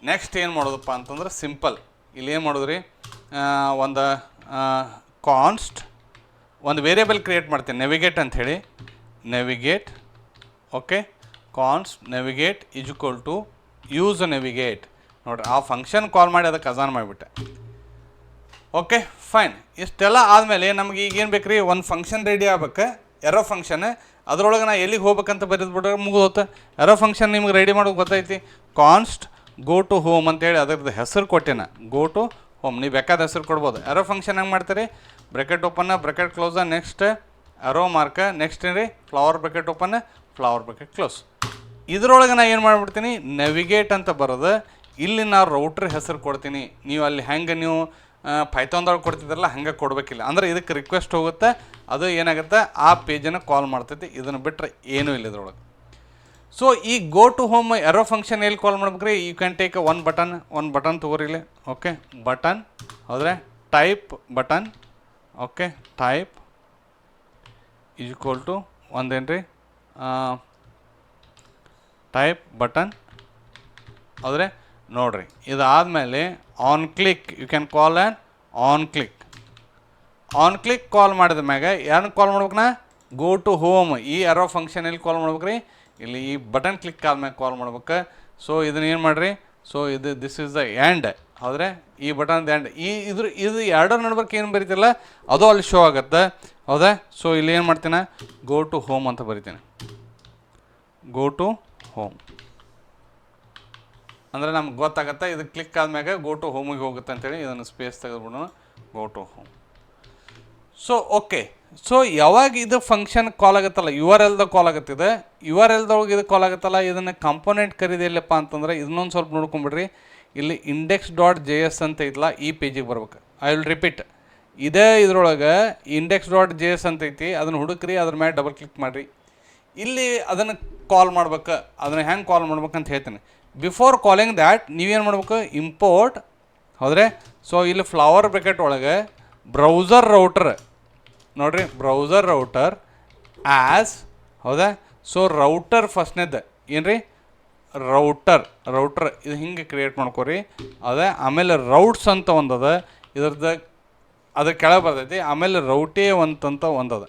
ನೆಕ್ಸ್ಟ್ ಏನು ಮಾಡೋದಪ್ಪ ಅಂತಂದ್ರೆ, ಸಿಂಪಲ್ ಇಲ್ಲಿ ಏನು ಮಾಡೋದ್ರಿ, ಒಂದು ಕಾನ್ಸ್ಟ್ ಒಂದು ವೇರಿಯೇಬಲ್ ಕ್ರಿಯೇಟ್ ಮಾಡ್ತೀನಿ, ನೆವಿಗೇಟ್ ಅಂಥೇಳಿ. Navigate okay, const navigate is equal to use navigate. ನೋಡಿರಿ ಆ ಫಂಕ್ಷನ್ ಕಾಲ್ ಮಾಡಿ ಅದಕ್ಕೆ ಅಸಾನ್ ಮಾಡಿಬಿಟ್ಟೆ. Okay fine. ಇಷ್ಟೆಲ್ಲ ಆದಮೇಲೆ ನಮ್ಗೆ ಈಗ ಏನು ಬೇಕು ರೀ, ಒಂದು ಫಂಕ್ಷನ್ ರೆಡಿ ಆಗ್ಬೇಕು, ಎರೋ ಫಂಕ್ಷನ್. ಅದರೊಳಗೆ ನಾ ಎಲ್ಲಿಗೆ ಹೋಗ್ಬೇಕಂತ ಬರೆದ್ಬಿಟ್ರೆ ಮುಗಿದೋತ. ಎರೋ ಫಂಕ್ಷನ್ ನಿಮ್ಗೆ ರೆಡಿ ಮಾಡೋದು ಗೊತ್ತೈತಿ. ಕಾನ್ಸ್ಟ್ ಗೋ ಟು ಹೋಮ್ ಅಂತೇಳಿ ಅದರದ್ದು ಹೆಸರು ಕೊಟ್ಟೆನ, ಗೋ ಟು ಹೋಮ್. ನೀವು ಬೇಕಾದ ಹೆಸರು ಕೊಡ್ಬೋದು. ಎರೋ ಫಂಕ್ಷನ್ ಹೆಂಗೆ ಮಾಡ್ತೀರಿ, bracket open bracket close, next arrow mark, next ಏನು ರೀ flower bracket open flower bracket close. ಇದರೊಳಗೆ ನಾನು ಏನು ಮಾಡಿಬಿಡ್ತೀನಿ, ನೆವಿಗೇಟ್ ಅಂತ ಬರೋದು. ಇಲ್ಲಿ ನಾವು ರೌಟ್ರ್ ಹೆಸರು ಕೊಡ್ತೀನಿ. ನೀವು ಅಲ್ಲಿ ಹೆಂಗೆ ನೀವು ಪೈಥಾನ್ದೊಳಗೆ ಕೊಡ್ತಿದ್ರಲ್ಲ ಹಂಗೆ ಕೊಡಬೇಕಿಲ್ಲ. ಅಂದರೆ ಇದಕ್ಕೆ ರಿಕ್ವೆಸ್ಟ್ ಹೋಗುತ್ತೆ, ಅದು ಏನಾಗುತ್ತೆ ಆ ಪೇಜನ್ನು ಕಾಲ್ ಮಾಡ್ತೈತಿ. ಇದನ್ನು ಬಿಟ್ಟರೆ ಏನೂ ಇಲ್ಲ ಇದ್ರೊಳಗೆ. ಸೊ ಈ go to home arrow function ಎಲ್ಲಿ ಕಾಲ್ ಮಾಡ್ಬೇಕ್ರಿ, ಯು ಕ್ಯಾನ್ ಟೇಕ್ ಒಂದು ಬಟನ್ ತೊಗೋರಿಲಿ. ಓಕೆ ಬಟನ್ ಹೌದ್ರೆ type button. Okay type is equal to ಒಂದೇನು ರೀ, ಟೈಪ್ ಬಟನ್ ಹೌದ್ರೆ. ನೋಡಿರಿ ಇದಾದಮೇಲೆ on click, you can call an on click call ಮಾಡಿದ ಮ್ಯಾಗ ಯಾರನ್ನ ಕಾಲ್ ಮಾಡ್ಬೇಕನ್ನ, ಗೋ ಟು ಹೋಮ್. ಈ ಎರೋ ಫಂಕ್ಷನ್ ಎಲ್ಲಿ ಕಾಲ್ ಮಾಡ್ಬೇಕ್ರಿ, ಇಲ್ಲಿ ಈ ಬಟನ್ ಕ್ಲಿಕ್ ಆದ್ಮೇಲೆ ಕಾಲ್ ಮಾಡ್ಬೇಕು. ಸೊ ಇದನ್ನ ಏನು ಮಾಡಿರಿ, so this is the end ಹೌದ್ರೆ, ಈ ಬಟನ್ದು ಎಂಡ್. ಇದು ಎರಡರ ನಡ್ಬೇಕು ಏನು ಬರೀತಿಲ್ಲ ಅದು ಅಲ್ಲಿ ಶೋ ಆಗುತ್ತೆ ಹೌದಾ. ಸೊ ಇಲ್ಲಿ ಏನು ಮಾಡ್ತೀನಿ, ಗೋ ಟು ಹೋಮ್ ಅಂತ ಬರಿತೀನಿ. ಗೋ ಟು ಹೋಮ್ ಅಂದರೆ ನಮ್ಗೆ ಗೊತ್ತಾಗತ್ತೆ. ಇದು ಕ್ಲಿಕ್ ಆದ್ಮ್ಯಾಗ ಗೋ ಟು ಹೋಮಿಗೆ ಹೋಗುತ್ತೆ ಅಂತೇಳಿ ಇದನ್ನು ಸ್ಪೇಸ್ ತೆಗೆದುಬಿಡೋಣ, go to home. So okay, so ಯಾವಾಗ ಇದು ಫಂಕ್ಷನ್ ಕಾಲ್ ಆಗುತ್ತಲ್ಲ, URLದಾಗ ಕಾಲ್ ಆಗುತ್ತಿದೆ. URLದೊಳಗೆ ಇದು ಕಾಲ್ ಆಗುತ್ತಲ್ಲ, ಇದನ್ನು ಕಂಪೋನೆಂಟ್ ಕರೀದಿಲ್ಲಪ್ಪ ಅಂತಂದರೆ ಇದನ್ನೊಂದು ಸ್ವಲ್ಪ ನೋಡ್ಕೊಂಬಿಡ್ರಿ. ಇಲ್ಲಿ index.js ಅಂತ ಐತಲ್ಲ, ಈ ಪೇಜಿಗೆ ಬರ್ಬೇಕು. ಐ ವಿಲ್ ರಿಪೀಟ್, ಇದೇ ಇದ್ರೊಳಗೆ index.js ಅಂತ ಐತಿ, ಅದನ್ನು ಹುಡುಕ್ರಿ, ಅದ್ರ ಮೇಲೆ ಡಬಲ್ ಕ್ಲಿಕ್ ಮಾಡಿರಿ. ಇಲ್ಲಿ ಅದನ್ನು ಕಾಲ್ ಮಾಡ್ಬೇಕು. ಅದನ್ನು ಹೆಂಗೆ ಕಾಲ್ ಮಾಡ್ಬೇಕಂತ ಹೇಳ್ತೀನಿ. ಬಿಫೋರ್ ಕಾಲಿಂಗ್ ದ್ಯಾಟ್ ನೀವೇನು ಮಾಡ್ಬೇಕು, ಇಂಪೋರ್ಟ್ ಹೌದ್ರೆ. ಸೊ ಇಲ್ಲಿ ಫ್ಲವರ್ ಬ್ರ್ಯಾಕೆಟ್ ಒಳಗೆ ಬ್ರೌಸರ್ ರೌಟರ್ ನೋಡಿರಿ, ಬ್ರೌಸರ್ ರೌಟರ್ ಆ್ಯಸ್ ಹೌದಾ. ಸೊ ರೌಟರ್ ಫಸ್ಟ್ನೇದು ಏನು ರೀ, ರೌಟರ್ ಇದು ಹಿಂಗೆ ಕ್ರಿಯೇಟ್ ಮಾಡ್ಕೊರಿ. ಅದೇ ಆಮೇಲೆ ರೌಟ್ಸ್ ಅಂತ ಒಂದದ, ಇದ್ರದ್ದು ಅದ್ರ ಕೆಳಗೆ ಬರ್ತೈತಿ. ಆಮೇಲೆ ರೌಟೇ ಅಂತಂತ ಒಂದದ.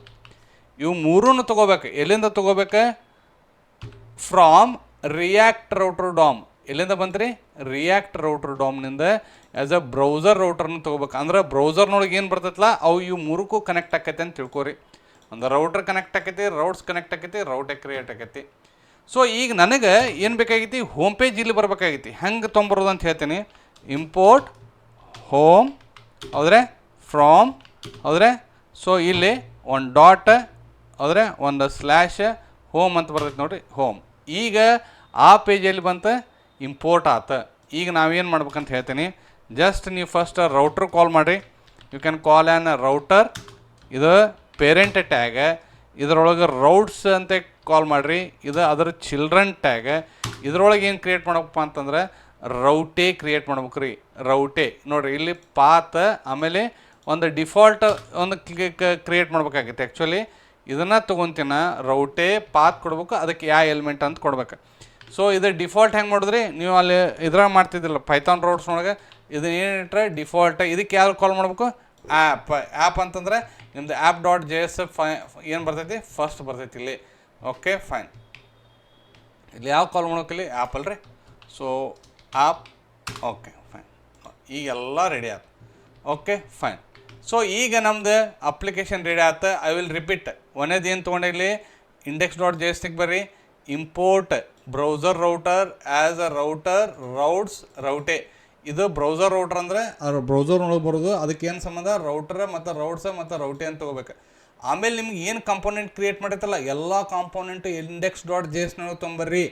ಇವು ಮೂರೂ ತೊಗೋಬೇಕು. ಎಲ್ಲಿಂದ ತೊಗೋಬೇಕು? From react router dom. ಎಲ್ಲಿಂದ ಬಂತು ರೀ? ರಿಯಾಕ್ಟ್ ರೌಟರ್ ಡಾಮ್ನಿಂದ ಆ್ಯಸ್ ಅ ಬ್ರೌಸರ್ ರೌಟರ್ನ ತೊಗೋಬೇಕು. ಅಂದ್ರೆ ಬ್ರೌಸರ್ನೊಳಗೆ ಏನು ಬರ್ತೈತಲ್ಲ ಅವು ಇವು ಮೂರಕ್ಕೂ ಕನೆಕ್ಟ್ ಆಕೈತೆ ಅಂತ ತಿಳ್ಕೊರಿ. ಒಂದು ರೌಟರ್ ಕನೆಕ್ಟ್ ಆಕೈತಿ, ರೌಟ್ಸ್ ಕನೆಕ್ಟ್ ಆಕೈತಿ, ರೌಟೇ ಕ್ರಿಯೇಟ್ ಆಕೈತಿ. ಸೊ ಈಗ ನನಗೆ ಏನು ಬೇಕಾಗೈತಿ? ಹೋಮ್ ಪೇಜ್ ಇಲ್ಲಿ ಬರಬೇಕಾಗೈತಿ. ಹೆಂಗೆ ತೊಗೊಂಬರೋದು ಅಂತ ಹೇಳ್ತೀನಿ. ಇಂಪೋರ್ಟ್ ಹೋಮ್, ಹೌದ್ರೆ ಫ್ರಾಮ್, ಹೌದ್ರೆ ಸೊ ಇಲ್ಲಿ ಒಂದು ಡಾಟ್, ಹೌದ್ರೆ ಒಂದು ಸ್ಲ್ಯಾಶ್ ಹೋಮ್ ಅಂತ ಬರ್ತೈತೆ ನೋಡಿರಿ, ಹೋಮ್. ಈಗ ಆ ಪೇಜಲ್ಲಿ ಬಂತು, ಇಂಪೋರ್ಟ್ ಆತ. ಈಗ ನಾವೇನು ಮಾಡ್ಬೇಕಂತ ಹೇಳ್ತೀನಿ. ಜಸ್ಟ್ ನೀವು ಫಸ್ಟ್ ರೌಟ್ರ್ ಕಾಲ್ ಮಾಡಿರಿ. You can call an router. ಇದು ಪೇರೆಂಟ್ ಟ್ಯಾಗ್. ಇದರೊಳಗೆ ರೌಟ್ಸ್ ಅಂತ ಕಾಲ್ ಮಾಡಿರಿ. ಇದು ಅದರ ಚಿಲ್ಡ್ರನ್ ಟ್ಯಾಗ್. ಇದರೊಳಗೆ ಏನು ಕ್ರಿಯೇಟ್ ಮಾಡ್ಬೇಕಪ್ಪ ಅಂತಂದ್ರೆ ರೌಟೇ ಕ್ರಿಯೇಟ್ ಮಾಡ್ಬೇಕು ರೀ. ರೌಟೇ ನೋಡಿರಿ, ಇಲ್ಲಿ ಪಾತ್ ಆಮೇಲೆ ಒಂದು ಡಿಫಾಲ್ಟ್ ಒಂದು ಕ್ರಿಯೇಟ್ ಮಾಡ್ಬೇಕಾಗೈತೆ. ಆ್ಯಕ್ಚುಲಿ ಇದನ್ನು ತೊಗೊತೀನ, ರೌಟೇ ಪಾತ್ ಕೊಡ್ಬೇಕು, ಅದಕ್ಕೆ ಯಾವ ಎಲಿಮೆಂಟ್ ಅಂತ ಕೊಡ್ಬೇಕು. ಸೊ ಇದು ಡಿಫಾಲ್ಟ್ ಹೆಂಗೆ ಮಾಡಿದ್ರಿ ನೀವು ಅಲ್ಲಿ ಇದ್ರಾಗ ಮಾಡ್ತಿದ್ದಿಲ್ಲ ಪೈಥಾನ್ ರೌಟ್ಸ್ನೊಳಗೆ. ಇದನ್ನ ಏನಿಟ್ರೆ ಡಿಫಾಲ್ಟ್. ಇದಕ್ಕೆ ಯಾರು ಕಾಲ್ ಮಾಡ್ಬೇಕು? ಆ್ಯಪ್ ಅಂತಂದ್ರೆ ನಿಮ್ದು app.js ಏನು ಬರ್ತೈತಿ? ಫಸ್ಟ್ ಬರ್ತೈತಿ ಇಲ್ಲಿ. Okay fine. ಇಲ್ಲಿ ಯಾವ ಕಾಲ್ ಮಾಡ್ಬೇಕಿಲ್ಲಿ? ಆ್ಯಪ್ ಅಲ್ರಿ. So app. Okay fine. ಈಗೆಲ್ಲ ರೆಡಿ ಆಯ್ತು. Okay fine. ಸೊ ಈಗ ನಮ್ದು ಅಪ್ಲಿಕೇಶನ್ ರೆಡಿ ಆಯ್ತು. I will repeat. ಒಂದೇದು ಏನು ತೊಗೊಂಡೆ ಇಲ್ಲಿ? index.jsನಿಗೆ ಬರ್ರಿ. Import browser router as a router routes route. ಇದು ಬ್ರೌಸರ್ ರೌಟರ್ ಅಂದರೆ ಬ್ರೌಸರ್ ಒಳಗೆ ಬರೋದು. ಅದಕ್ಕೆ ಏನು ಸಂಬಂಧ? ರೌಟರ್ ಮತ್ತು ರೌಟ್ಸ್ ಮತ್ತು ರೌಟೇ ಅಂತ ತೊಗೋಬೇಕು. ಆಮೇಲೆ ನಿಮ್ಗೆ ಏನು ಕಾಂಪೋನೆಂಟ್ ಕ್ರಿಯೇಟ್ ಮಾಡಿರ್ತಲ್ಲ ಎಲ್ಲ ಕಾಂಪೋನೆಂಟು index.jsನೊಳಗೆ ತೊಗೊಂಬರ್ರಿ.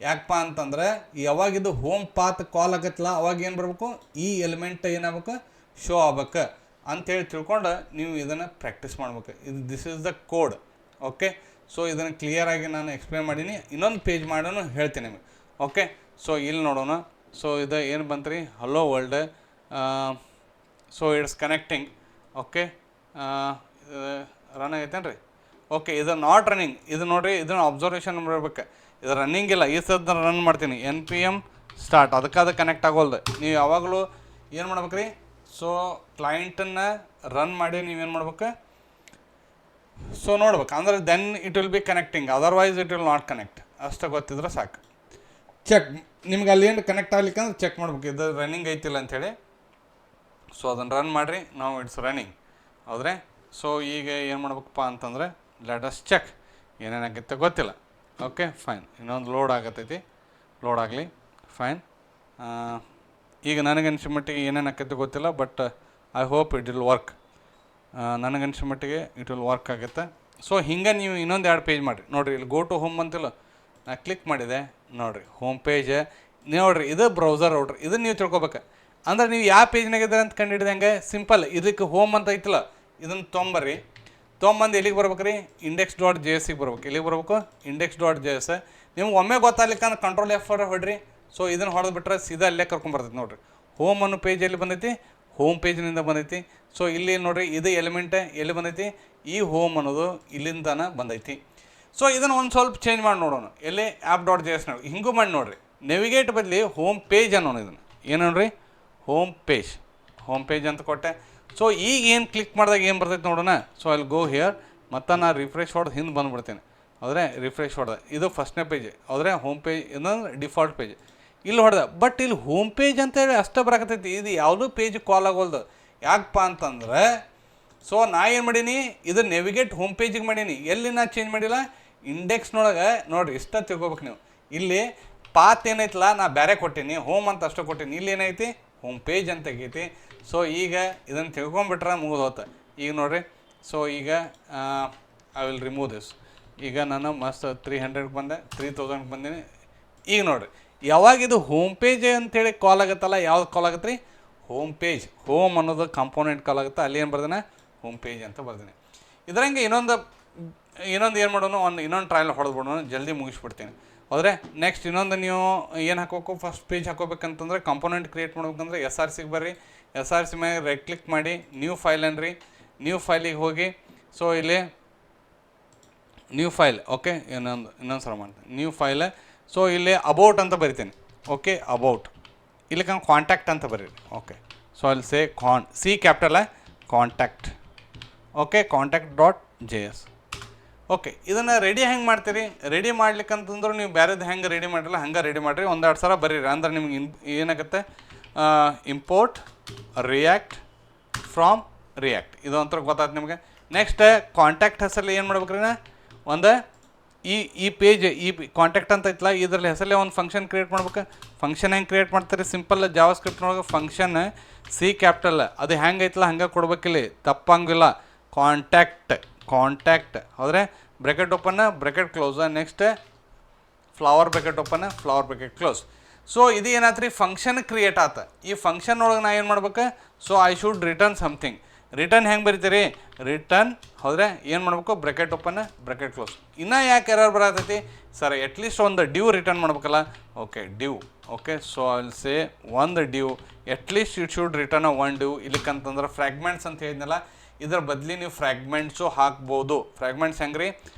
ಯಾಕಪ್ಪ ಅಂತಂದ್ರೆ ಯಾವಾಗಿದು ಹೋಮ್ ಪಾತ್ ಕಾಲ್ ಆಗತ್ತಲ್ಲ ಅವಾಗ ಏನು ಬರಬೇಕು? ಈ ಎಲಿಮೆಂಟ್ ಏನಾಗಬೇಕು? ಶೋ ಆಗ್ಬೇಕು ಅಂಥೇಳಿ ತಿಳ್ಕೊಂಡು ನೀವು ಇದನ್ನು ಪ್ರಾಕ್ಟೀಸ್ ಮಾಡ್ಬೇಕು. ಇದು this is the code. Okay. So ಇದನ್ನು ಕ್ಲಿಯರಾಗಿ ನಾನು ಎಕ್ಸ್ಪ್ಲೇನ್ ಮಾಡೀನಿ. ಇನ್ನೊಂದು ಪೇಜ್ ಮಾಡೋನು ಹೇಳ್ತೀನಿ ನಿಮಗೆ. ಓಕೆ. ಸೊ ಇಲ್ಲಿ ನೋಡೋಣ. ಸೊ ಇದು ಏನು ಬಂತು ರೀ? Hello world. So it's connecting. Okay. Run ಆಗೈತೇನು ರೀ? ಓಕೆ. ಇದು ನಾಟ್ ರನ್ನಿಂಗ್. ಇದು ನೋಡಿರಿ, ಇದನ್ನು ಅಬ್ಸರ್ವೇಷನ್ ಮಾಡಬೇಕು. ಇದು ರನ್ನಿಂಗ್ ಇಲ್ಲ. ಈ ಸದ್ದ ರನ್ ಮಾಡ್ತೀನಿ. npm start. ಅದಕ್ಕೆ ಕನೆಕ್ಟ್ ಆಗೋಲ್ದು. ನೀವು ಯಾವಾಗಲೂ ಏನು ಮಾಡ್ಬೇಕು ರೀ? ಸೊ ಕ್ಲೈಂಟನ್ನು ರನ್ ಮಾಡಿ ನೀವೇನು ಮಾಡ್ಬೇಕು? ಸೊ ನೋಡ್ಬೇಕು. ಅಂದ್ರೆ then it will be connecting, otherwise it will not connect. ಅಷ್ಟು ಗೊತ್ತಿದ್ರೆ ಸಾಕು. ಚೆಕ್ ನಿಮ್ಗೆ ಅಲ್ಲಿ ಏನು ಕನೆಕ್ಟ್ ಆಗ್ಲಿಕ್ಕೆ ಅಂದ್ರೆ ಚೆಕ್ ಮಾಡ್ಬೇಕು ಇದು ರನ್ನಿಂಗ್ ಐತಿಲ್ಲ ಅಂಥೇಳಿ. ಸೊ ಅದನ್ನು ರನ್ ಮಾಡಿರಿ. ನಾವು ಇಟ್ಸ್ ರನ್ನಿಂಗ್, ಹೌದ್ರೆ. ಸೊ ಈಗ ಏನು ಮಾಡ್ಬೇಕಪ್ಪ ಅಂತಂದರೆ ಲೆಟ್ ಅಸ್ ಚೆಕ್ ಏನೇನಾಗೈತೆ ಗೊತ್ತಿಲ್ಲ. Okay fine. ಇನ್ನೊಂದು ಲೋಡ್ ಆಗತ್ತೈತಿ. ಲೋಡ್ ಆಗಲಿ. ಫೈನ್. ಈಗ ನನಗನ್ಸೋ ಮಟ್ಟಿಗೆ ಏನೇನು ಆಕೈತೆ ಗೊತ್ತಿಲ್ಲ, but I hope it will work. ನನಗನ್ಸೋ ಮಟ್ಟಿಗೆ ಇಟ್ ವಿಲ್ ವರ್ಕ್ ಆಗುತ್ತೆ. ಸೊ ಹಿಂಗೆ ನೀವು ಇನ್ನೊಂದು 2 ಪೇಜ್ ಮಾಡಿರಿ. ನೋಡಿರಿ, ಇಲ್ಲಿ ಗೋ ಟು ಹೋಮ್ ಅಂತಿಲ್ಲ, ನಾ ಕ್ಲಿಕ್ ಮಾಡಿದೆ. ನೋಡಿರಿ ಹೋಮ್ ಪೇಜ್. ನೋಡಿರಿ, ಇದು ಬ್ರೌಸರ್ ರೌಟರ್. ಇದನ್ನು ನೀವು ತಿಳ್ಕೊಬೇಕು. ಅಂದ್ರೆ ನೀವು ಯಾವ ಪೇಜ್ನಾಗಿದ್ದಾರೆ ಅಂತ ಕಂಡುಹಿಡಿದಂಗೆ ಸಿಂಪಲ್. ಇದಕ್ಕೆ ಹೋಮ್ ಅಂತ ಐತಿಲ್ಲ, ಇದನ್ನು ತೊಗೊಂಬರ್ರಿ. ತೊಗೊಂಬಂದು ಎಲ್ಲಿಗೆ ಬರ್ಬೇಕು ರೀ? index.jsಗೆ ಬರ್ಬೇಕು. ಎಲ್ಲಿಗೆ ಬರ್ಬೇಕು? index.js. ನಿಮ್ಗೆ ಒಮ್ಮೆ ಗೊತ್ತಾಗ್ಲಿಕ್ಕೆ ಅಂದ್ರೆ ಕಂಟ್ರೋಲ್ F ಹೊಡ್ರಿ. ಸೊ ಇದನ್ನು ಹೊಡೆದು ಬಿಟ್ರೆ ಸೀದಾ ಅಲ್ಲೇ ಕರ್ಕೊಂಬರ್ತೈತಿ. ನೋಡಿರಿ, ಹೋಮ್ ಅನ್ನೋ ಪೇಜ್ ಎಲ್ಲಿ ಬಂದೈತಿ? ಹೋಮ್ ಪೇಜ್ನಿಂದ ಬಂದೈತಿ. ಸೊ ಇಲ್ಲಿ ನೋಡಿರಿ, ಇದು ಎಲಿಮೆಂಟ್ ಎಲ್ಲಿ ಬಂದೈತಿ? ಈ ಹೋಮ್ ಅನ್ನೋದು ಇಲ್ಲಿಂದನೇ ಬಂದೈತಿ. ಸೊ ಇದನ್ನು ಒಂದು ಸ್ವಲ್ಪ ಚೇಂಜ್ ಮಾಡಿ ನೋಡೋಣ. ಎಲ್ಲಿ? app.js ನೋಡಿ ಹಿಂಗೂ ಮಾಡಿ ನೋಡಿರಿ. ನೆವಿಗೇಟ್ ಬದಲಿ ಹೋಮ್ ಪೇಜ್ ಅನ್ನೋಣ. ಇದನ್ನು ಏನು ನೋಡ್ರಿ? ಹೋಮ್ ಪೇಜ್ ಅಂತ ಕೊಟ್ಟೆ. ಸೊ ಈಗ ಏನು ಕ್ಲಿಕ್ ಮಾಡಿದಾಗ ಏನು ಬರ್ತೈತೆ ನೋಡೋಣ. ಸೊ ಅಲ್ಲಿ ಗೋ ಹಿಯರ್. ಮತ್ತು ನಾನು ರಿಫ್ರೆಶ್ ಹೊಡೆದು ಹಿಂದೆ ಬಂದುಬಿಡ್ತೇನೆ. ಹೌದ್ರೆ, ರಿಫ್ರೆಶ್ ಹೊಡೆದ. ಇದು ಫಸ್ಟ್ನೇ ಪೇಜ್, ಹೌದ್ರೆ. ಹೋಮ್ ಪೇಜ್ ಇನ್ನೊಂದು ಡಿಫಾಲ್ಟ್ ಪೇಜ್ ಇಲ್ಲಿ ಹೊಡೆದ. ಬಟ್ ಇಲ್ಲಿ ಹೋಮ್ ಪೇಜ್ ಅಂತೇಳಿ ಅಷ್ಟೇ ಬರಾಕತ್ತೈತಿ. ಇದು ಯಾವುದೂ ಪೇಜ್ ಕಾಲ್ ಆಗೋಲ್ದು. ಯಾಕಪ್ಪ ಅಂತಂದ್ರೆ ಸೊ ನಾ ಏನು ಮಾಡೀನಿ? ಇದು ನೆವಿಗೇಟ್ ಹೋಮ್ ಪೇಜಿಗೆ ಮಾಡೀನಿ. ಎಲ್ಲಿ ನಾ ಚೇಂಜ್ ಮಾಡಿಲ್ಲ? ಇಂಡೆಕ್ಸ್ನೊಳಗೆ ನೋಡಿರಿ, ಇಷ್ಟ ತಿಳ್ಕೊಬೇಕು ನೀವು. ಇಲ್ಲಿ ಪಾತ್ ಏನೈತಲ್ಲ ನಾ ಬೇರೆ ಕೊಟ್ಟೀನಿ, ಹೋಮ್ ಅಂತ ಅಷ್ಟೇ ಕೊಟ್ಟೀನಿ. ಇಲ್ಲಿ ಏನೈತಿ? ಹೋಮ್ ಪೇಜ್ ಅಂತ ಆಗೈತಿ. ಸೊ ಈಗ ಇದನ್ನು ತಿಳ್ಕೊಂಬಿಟ್ರೆ ಮುಗಿದು ಹೋತ. ಈಗ ನೋಡಿರಿ, ಸೊ ಈಗ ಐ ವಿಲ್ ರಿಮೂವ್ ದಿಸ್. ಈಗ ನಾನು ಮಸ್ತ್ 300ಗೆ ಬಂದೆ, 3000ಗೆ ಬಂದೀನಿ. ಈಗ ನೋಡಿರಿ, ಯಾವಾಗ ಇದು ಹೋಮ್ ಪೇಜ್ ಅಂತೇಳಿ ಕಾಲ್ ಆಗುತ್ತಲ್ಲ, ಯಾವ್ದು ಕಾಲ್ ಆಗುತ್ತೆ ರೀ? Home page. ಹೋಮ್ ಅನ್ನೋದು ಕಾಂಪೋನೆಂಟ್ ಕಾಲ್ ಆಗುತ್ತೆ. ಅಲ್ಲಿ ಏನು ಬರ್ದೇನೆ? ಹೋಮ್ ಪೇಜ್ ಅಂತ ಬರ್ದೇನೆ. ಇದರಂಗೆ ಇನ್ನೊಂದು ಏನು ಮಾಡೋಣ? ಇನ್ನೊಂದು ಟ್ರಯಲ್ ಹೊಡೆದ್ಬಿಡೋಣ, ಜಲ್ದಿ ಮುಗಿಸ್ಬಿಡ್ತೀನಿ. ಹೌದ್ರೆ, ನೆಕ್ಸ್ಟ್ ಇನ್ನೊಂದು ನೀವು ಏನು ಹಾಕೋಬೇಕು? ಫಸ್ಟ್ ಪೇಜ್ ಹಾಕೋಬೇಕಂತಂದ್ರೆ ಕಾಂಪೋನೆಂಟ್ ಕ್ರಿಯೇಟ್ ಮಾಡ್ಬೇಕಂದ್ರೆ SRCಗೆ ಬರ್ರಿ. SRC ಮೇಲೆ ರೈಟ್ ಕ್ಲಿಕ್ ಮಾಡಿ ನ್ಯೂ ಫೈಲ್ ಅನ್ರಿ. ನ್ಯೂ ಫೈಲಿಗೆ ಹೋಗಿ ಸೊ ಇಲ್ಲಿ ನ್ಯೂ ಫೈಲ್. ಓಕೆ, ಇನ್ನೊಂದು ಸಲ ಮಾಡ್ತೀನಿ. New file. ಸೊ ಇಲ್ಲಿ ಅಬೌಟ್ ಅಂತ ಬರಿತೀನಿ. Okay, about. ಇಲ್ಲಿ ಕಾಂಟ್ಯಾಕ್ಟ್ ಅಂತ ಬರೀರಿ. ಓಕೆ, ಸೊ ಅಲ್ಲಿ C capital contact. Okay, contact dot JS. Okay, ಇದನ್ನು ರೆಡಿ ಹೆಂಗೆ ಮಾಡ್ತೀರಿ? ರೆಡಿ ಮಾಡ್ಲಿಕ್ಕಂತಂದ್ರೆ ನೀವು ಬೇರೆದು ಹೆಂಗೆ ರೆಡಿ ಮಾಡಿರಲ್ಲ ಹಂಗೆ ರೆಡಿ ಮಾಡಿರಿ. ಒಂದೆರಡು ಸಲ ಬರೀರಿ. ಅಂದ್ರೆ ನಿಮ್ಗೆ ಏನಾಗುತ್ತೆ, ಇಂಪೋರ್ಟ್ ರಿಯಾಕ್ಟ್ ಫ್ರಾಮ್ ರಿಯಾಕ್ಟ್, ಇದು ಒಂಥರ ಗೊತ್ತಾಯ್ತು ನಿಮಗೆ. ನೆಕ್ಸ್ಟ್ ಕಾಂಟ್ಯಾಕ್ಟ್ ಹೆಸರಲ್ಲಿ ಏನು ಮಾಡ್ಬೇಕ್ರಿ ನಾ ಒಂದು ಈ ಪೇಜ್ ಕಾಂಟ್ಯಾಕ್ಟ್ ಅಂತ ಐತಲ್ಲ, ಇದರಲ್ಲಿ ಹೆಸರಲ್ಲೇ ಒಂದು ಫಂಕ್ಷನ್ ಕ್ರಿಯೇಟ್ ಮಾಡ್ಬೇಕು. ಫಂಕ್ಷನ್ ಹೆಂಗೆ ಕ್ರಿಯೇಟ್ ಮಾಡ್ತಾರೆ? ಸಿಂಪಲ್ ಜಾವಾ ಸ್ಕ್ರಿಪ್ಟ್ನೊಳಗೆ ಫಂಕ್ಷನ್ ಸಿ ಕ್ಯಾಪಿಟಲ್ ಅದು ಹೆಂಗೆ ಐತಲ್ಲ ಹಂಗೆ ಕೊಡ್ಬೇಕಿಲ್ಲಿ, ತಪ್ಪಂಗಿಲ್ಲ. ಕಾಂಟ್ಯಾಕ್ಟ್ ಹೌದ್ರೆ bracket open bracket close, next flower bracket open flower bracket close. So ಇದು ಏನಾಯ್ತು ರೀ, ಫಂಕ್ಷನ್ ಕ್ರಿಯೇಟ್ ಆತ. ಈ ಫಂಕ್ಷನ್ ಒಳಗೆ ನಾ ಏನು ಮಾಡ್ಬೇಕು? So I should return something. Return ಹೆಂಗೆ ಬರಿತೀರಿ? ರಿಟರ್ನ್ ಹೌದ್ರೆ ಏನು ಮಾಡ್ಬೇಕು? Bracket open bracket close. ಇನ್ನೂ ಯಾಕೆ ಎರರ್ ಬರತೈತಿ ಸರ್? ಅಟ್ಲೀಸ್ಟ್ ಒಂದು ಡ್ಯೂ ರಿಟರ್ನ್ ಮಾಡ್ಬೇಕಲ್ಲ. Okay, div. ಓಕೆ, ಸೊ ಅಲ್ಲಿ ಸೇ ಒಂದು div, at least it should return one div. ಇಲ್ಲಿಕಂತಂದ್ರೆ ಫ್ರ್ಯಾಗ್ಮೆಂಟ್ಸ್ ಅಂತ ಹೇಳಿದ್ನಲ್ಲ, ಇದರ ಬದಲಿ ನೀವು ಫ್ರ್ಯಾಗ್ಮೆಂಟ್ಸು ಹಾಕ್ಬೋದು. ಫ್ರ್ಯಾಗ್ಮೆಂಟ್ಸ್ ಹೆಂಗೆ ರೀ?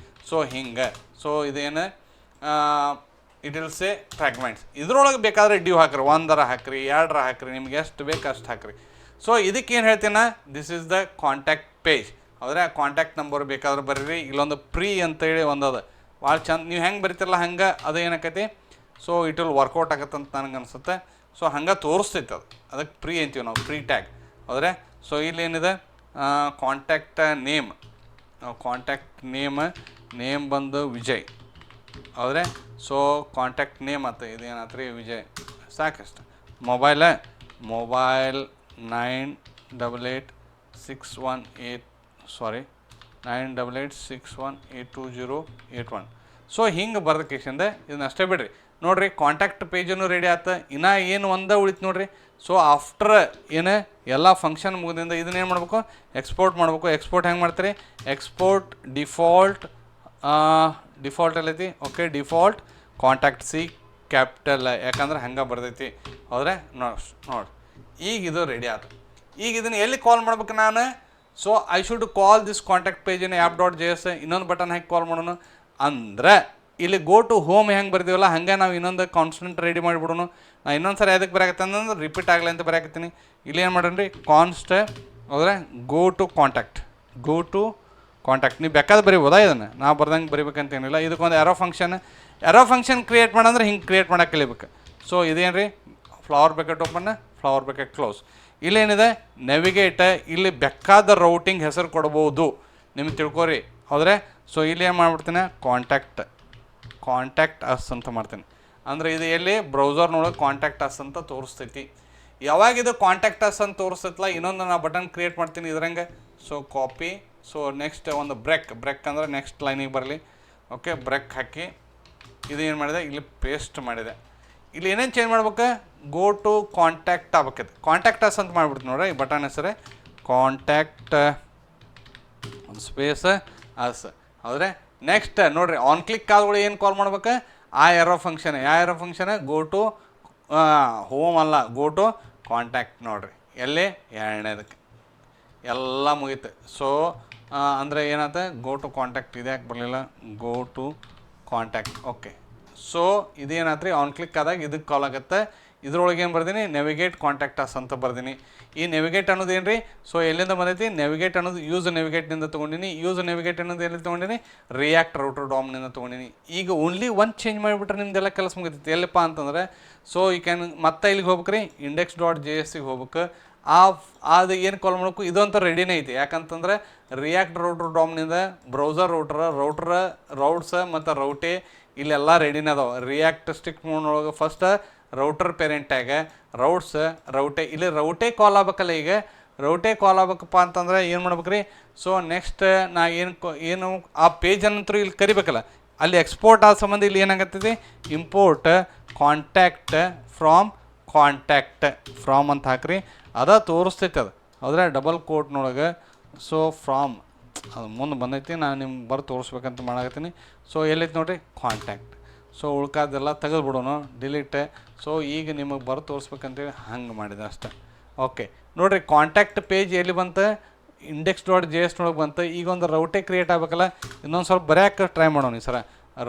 ಸೊ ಹಿಂಗೆ. ಸೊ ಇದೇನು ಇಟ್ ವಿಲ್ ಸೇ ಫ್ರ್ಯಾಗ್ಮೆಂಟ್ಸ್. ಇದ್ರೊಳಗೆ ಬೇಕಾದರೆ ಡ್ಯೂ ಹಾಕ್ರಿ, ಒಂದರ ಹಾಕ್ರಿ, ಎರಡರ ಹಾಕ್ರಿ, ನಿಮ್ಗೆ ಎಷ್ಟು ಬೇಕು ಅಷ್ಟು ಹಾಕ್ರಿ. ಸೊ ಇದಕ್ಕೇನು ಹೇಳ್ತೀನ, this is the contact page. ಹೌದ್ರೆ ಕಾಂಟ್ಯಾಕ್ಟ್ ನಂಬರ್ ಬೇಕಾದ್ರೆ ಬರೀರಿ. ಇಲ್ಲೊಂದು ಪ್ರೀ ಅಂತೇಳಿ ಒಂದದ ಭಾಳ ಚಂದ. ನೀವು ಹೆಂಗೆ ಬರಿತಿರಲ್ಲ ಹಂಗೆ ಅದು ಏನಾಕೈತಿ, ಸೊ ಇಟ್ ವಿಲ್ ವರ್ಕೌಟ್ ಆಗತ್ತೆ ಅಂತ ನನಗೆ ಅನಿಸುತ್ತೆ. ಸೊ ಹಂಗೆ ತೋರಿಸ್ತೈತೆ ಅದು, ಅದಕ್ಕೆ ಪ್ರೀ ಅಂತೀವಿ ನಾವು, ಪ್ರೀ ಟ್ಯಾಗ್. ಹೌದ್ರೆ ಸೊ ಇಲ್ಲೇನಿದೆ, ಕಾಂಟ್ಯಾಕ್ಟ್ ನೇಮ್. ಕಾಂಟ್ಯಾಕ್ಟ್ ನೇಮ್ ಬಂದು ವಿಜಯ್. ಹೌದ್ರೆ ಸೊ ಕಾಂಟ್ಯಾಕ್ಟ್ ನೇಮ್ ಆತ. ಇದೇನಾಯ್ತು ರೀ, ವಿಜಯ್. ಸಾಕಷ್ಟು. ಮೊಬೈಲ್ 9886182081. ಸೊ ಹಿಂಗೆ ಬರ್ದ ಕೇಶಂದೆ ಇದನ್ನ ಅಷ್ಟೇ ಬಿಡ್ರಿ. ನೋಡಿರಿ, ಕಾಂಟ್ಯಾಕ್ಟ್ ಪೇಜನ್ನು ರೆಡಿ ಆಯ್ತು. ಇನ್ನೂ ಏನು ಒಂದೇ ಉಳಿತು ನೋಡಿರಿ. ಸೊ ಆಫ್ಟರ್ ಏನು ಎಲ್ಲ ಫಂಕ್ಷನ್ ಮುಗಿದಿಂದ ಇದನ್ನೇನು ಮಾಡಬೇಕು? ಎಕ್ಸ್ಪೋರ್ಟ್ ಮಾಡಬೇಕು. ಎಕ್ಸ್ಪೋರ್ಟ್ ಹೆಂಗೆ ಮಾಡ್ತೀರಿ? ಎಕ್ಸ್ಪೋರ್ಟ್ ಡಿಫಾಲ್ಟ್ ಎಲ್ಲೈತಿ. Okay, default contact C capital, ಯಾಕಂದ್ರೆ ಹಂಗೆ ಬರ್ತೈತಿ. ಹೌದ್ರೆ ನೋಡಿ ಈಗ ಇದು ರೆಡಿ ಆಯ್ತು. ಈಗ ಇದನ್ನು ಎಲ್ಲಿ ಕಾಲ್ ಮಾಡ್ಬೇಕು ನಾನು? So I should call this contact page in app.js. ಇನ್ನೊಂದು ಬಟನ್ ಹೆಂಗೆ ಕಾಲ್ ಮಾಡೋಣ ಅಂದ್ರೆ, ಇಲ್ಲಿ ಗೋ ಟು ಹೋಮ್ ಹೆಂಗೆ ಬರ್ತೀವಲ್ಲ ಹಂಗೆ ನಾವು ಇನ್ನೊಂದು ಕಾನ್ಸ್ಟೆಂಟ್ ರೆಡಿ ಮಾಡಿಬಿಡೋಣ. ನಾನು ಇನ್ನೊಂದು ಸರಿ ಅದಕ್ಕೆ ಬರಾಕತ್ತೆ ಅಂದ್ರೆ ರಿಪೀಟ್ ಆಗಲಿ ಅಂತ ಬರಾಕತ್ತೀನಿ. ಇಲ್ಲಿ ಏನು ಮಾಡೋಣ ಕಾನ್ಸ್ಟ್ ಹೌದ್ರೆ ಗೋ ಟು ಕಾಂಟ್ಯಾಕ್ಟ್. ನೀವು ಬೇಕಾದ್ರೆ ಬರೀಬೋದಾ ಇದನ್ನು? ನಾವು ಬರ್ದಂಗೆ ಬರಿಬೇಕಂತೇನಿಲ್ಲ. ಇದಕ್ಕೊಂದು ಎರೋ ಫಂಕ್ಷನ್ ಕ್ರಿಯೇಟ್ ಮಾಡಂದ್ರೆ ಹಿಂಗೆ ಕ್ರಿಯೇಟ್ ಮಾಡೋಕೆ ಕಲಿಬೇಕು. ಸೊ ಇದೇನು ರೀ, flower bracket open flower bracket close. ಇಲ್ಲೇನಿದೆ ನೆವಿಗೇಟ್. ಇಲ್ಲಿ ಬೇಕಾದ ರೌಟಿಂಗ್ ಹೆಸರು ಕೊಡ್ಬೋದು, ನಿಮ್ಗೆ ತಿಳ್ಕೊರಿ. ಹೌದ್ರೆ ಸೊ ಇಲ್ಲಿ ಏನು ಮಾಡ್ಬಿಡ್ತೀನಿ, ಕಾಂಟ್ಯಾಕ್ಟ್ ಅಸ್ ಅಂತ ಮಾಡ್ತೀನಿ. ಅಂದರೆ ಇದು ಎಲ್ಲಿ ಬ್ರೌಸರ್ನೊಳಗೆ ಕಾಂಟ್ಯಾಕ್ಟ್ ಅಸ್ ಅಂತ ತೋರಿಸ್ತೈತಿ. ಯಾವಾಗ ಇದು ಕಾಂಟ್ಯಾಕ್ಟ್ ಅಸ್ ಅಂತ ತೋರಿಸ್ತೈತಲ್ಲ, ಇನ್ನೊಂದು ನಾನು ಬಟನ್ ಕ್ರಿಯೇಟ್ ಮಾಡ್ತೀನಿ ಇದ್ರಂಗೆ. So copy. ಸೊ ನೆಕ್ಸ್ಟ್ ಒಂದು ಬ್ರೆಕ್ ಅಂದರೆ ನೆಕ್ಸ್ಟ್ ಲೈನಿಗೆ ಬರಲಿ. ಓಕೆ, ಬ್ರೆಕ್ ಹಾಕಿ ಇದು ಏನು ಮಾಡಿದೆ, ಇಲ್ಲಿ ಪೇಸ್ಟ್ ಮಾಡಿದೆ. ಇಲ್ಲಿ ಏನೇನು ಚೇಂಜ್ ಮಾಡ್ಬೇಕು? ಗೋ ಟು ಕಾಂಟ್ಯಾಕ್ಟ್ ಆಗ್ಬೇಕೈತೆ. ಕಾಂಟ್ಯಾಕ್ಟ್ ಅಸ್ ಅಂತ ಮಾಡಿಬಿಡ್ತೀನಿ ನೋಡ್ರಿ. ಈ ಬಟನ್ ಹೆಸರೇ ಕಾಂಟ್ಯಾಕ್ಟ್ ಒಂದು ಸ್ಪೇಸ್ ಅಸ್. ಹೌದ್ರೆ ನೆಕ್ಸ್ಟ್ ನೋಡಿರಿ, ಆನ್ ಕ್ಲಿಕ್ ಆದಗಳು ಏನು ಕಾಲ್ ಮಾಡ್ಬೇಕು? ಆ ಎರೋ ಫಂಕ್ಷನ್. ಯಾವ arrow function? Go to home ಅಲ್ಲ, ಗೋ ಟು ಕಾಂಟ್ಯಾಕ್ಟ್. ನೋಡಿರಿ ಎಲ್ಲಿ ಎರಡನೇದಕ್ಕೆ ಎಲ್ಲ ಮುಗೀತು. ಸೊ ಅಂದರೆ ಏನಾಯ್ತು, ಗೋ ಟು ಕಾಂಟ್ಯಾಕ್ಟ್. ಇದು ಯಾಕೆ ಬರಲಿಲ್ಲ? Go to contact. Okay, so ಇದೇನಾಯ್ತು ರೀ, ಆನ್ ಕ್ಲಿಕ್ ಆದಾಗ ಇದಕ್ಕೆ ಕಾಲ್ ಆಗುತ್ತೆ. ಇದ್ರೊಳಗೆ ಏನು ಬರ್ದೀನಿ, ನೆವಿಗೇಟ್ ಕಾಂಟ್ಯಾಕ್ಟ್ ಅಸ್ ಅಂತ ಬರ್ದೀನಿ. ಈ ನೆವಿಗೇಟ್ ಅನ್ನೋದು ಏನು ರೀ, ಸೊ ಎಲ್ಲಿಂದ ಬಂದೈತಿ? ನೆವಿಗೇಟ್ ಅನ್ನೋದು ಯೂಸ್ ನೆವಿಗೇಟ್ನಿಂದ ತೊಗೊಂಡಿನಿ. ಯೂಸ್ ನೆವಿಗೇಟ್ ಅನ್ನೋದು ಎಲ್ಲಿ ತೊಗೊಂಡಿನಿ? ರಿಯಾಕ್ಟ್ ರೌಟರ್ ಡಾಮ್ನಿಂದ ತೊಗೊಂಡಿನಿ. ಈಗ ಓನ್ಲಿ ಒಂದು ಚೇಂಜ್ ಮಾಡಿಬಿಟ್ರೆ ನಿಮ್ದೆಲ್ಲ ಕೆಲಸ ಮುಗಿತೈತಿ. ಎಲ್ಲಿಪ್ಪ ಅಂತಂದರೆ, ಸೊ ಈ ಕ್ಯಾನ್ ಮತ್ತೆ ಇಲ್ಲಿಗೆ ಹೋಗ್ಬೇಕು ರೀ, index.jsಗೆ ಹೋಗ್ಬೇಕು. ಅದು ಏನು ಕಾಲ್ ಮಾಡಬೇಕು? ಇದಂತ ರೆಡಿನೇ ಐತಿ. ಯಾಕಂತಂದರೆ ರಿಯಾಕ್ಟ್ ರೌಟರ್ ಡಾಮ್ನಿಂದ ಬ್ರೌಸರ್ ರೌಟ್ಸ್ ಮತ್ತು ರೌಟೇ ಇಲ್ಲೆಲ್ಲ ರೆಡಿನೇ ಅದಾವೆ. ರಿಯಾಕ್ಟ್ ಸ್ಟಿಕ್ ಮೋಡ್ನೊಳಗೆ first router parent tag, route ಇಲ್ಲಿ ರೌಟೇ ಕಾಲ್ ಆಗ್ಬೇಕಲ್ಲ. ಈಗ ರೌಟೇ ಕಾಲ್ ಆಗ್ಬೇಕಪ್ಪ ಅಂತಂದ್ರೆ ಏನು ಮಾಡ್ಬೇಕು ರೀ? ಸೊ ನೆಕ್ಸ್ಟ್ ನಾ ಏನು ಆ ಪೇಜನ್ನಂತರೂ ಇಲ್ಲಿ ಕರಿಬೇಕಲ್ಲ, ಅಲ್ಲಿ ಎಕ್ಸ್ಪೋರ್ಟ್ ಆದ ಸಂಬಂಧ ಇಲ್ಲಿ ಏನಾಗತ್ತೈತಿ, ಇಂಪೋರ್ಟ್ ಕಾಂಟ್ಯಾಕ್ಟ್ ಫ್ರಾಮ್ ಅಂತ ಹಾಕ್ರಿ. ಅದ ತೋರಿಸ್ತೈತೆ ಅದು. ಹೌದ್ರೆ ಡಬಲ್ ಕೋಟ್ನೊಳಗೆ. ಸೊ ಫ್ರಾಮ್ ಅದು ಮುಂದೆ ಬಂದೈತಿ, ನಾನು ನಿಮ್ಗೆ ತೋರಿಸ್ಬೇಕಂತ ಮಾಡಾಕತ್ತೀನಿ. ಸೊ ಎಲ್ಲೈತಿ ನೋಡಿರಿ, ಕಾಂಟ್ಯಾಕ್ಟ್. ಸೊ ಉಳ್ಕಾದೆಲ್ಲ ತೆಗೆದುಬಿಡೋಣ, ಡಿಲೀಟ್. ಸೊ ಈಗ ನಿಮಗೆ ತೋರಿಸ್ಬೇಕಂತೇಳಿ ಹಂಗೆ ಮಾಡಿದೆ ಅಷ್ಟೆ. ಓಕೆ ನೋಡಿರಿ, ಕಾಂಟ್ಯಾಕ್ಟ್ ಪೇಜ್ ಎಲ್ಲಿ ಬಂತು? ಇಂಡೆಕ್ಸ್ ಡಾಟ್ ಜೆ ಎಸ್ ನೊಳಗೆ ಬಂತು. ಈಗ ಒಂದು ರೌಟೇ ಕ್ರಿಯೇಟ್ ಆಗಬೇಕಲ್ಲ, ಇನ್ನೊಂದು ಸ್ವಲ್ಪ ಬರೆಯೋಕೆ ಟ್ರೈ ಮಾಡೋಣ ಈ ಸರ.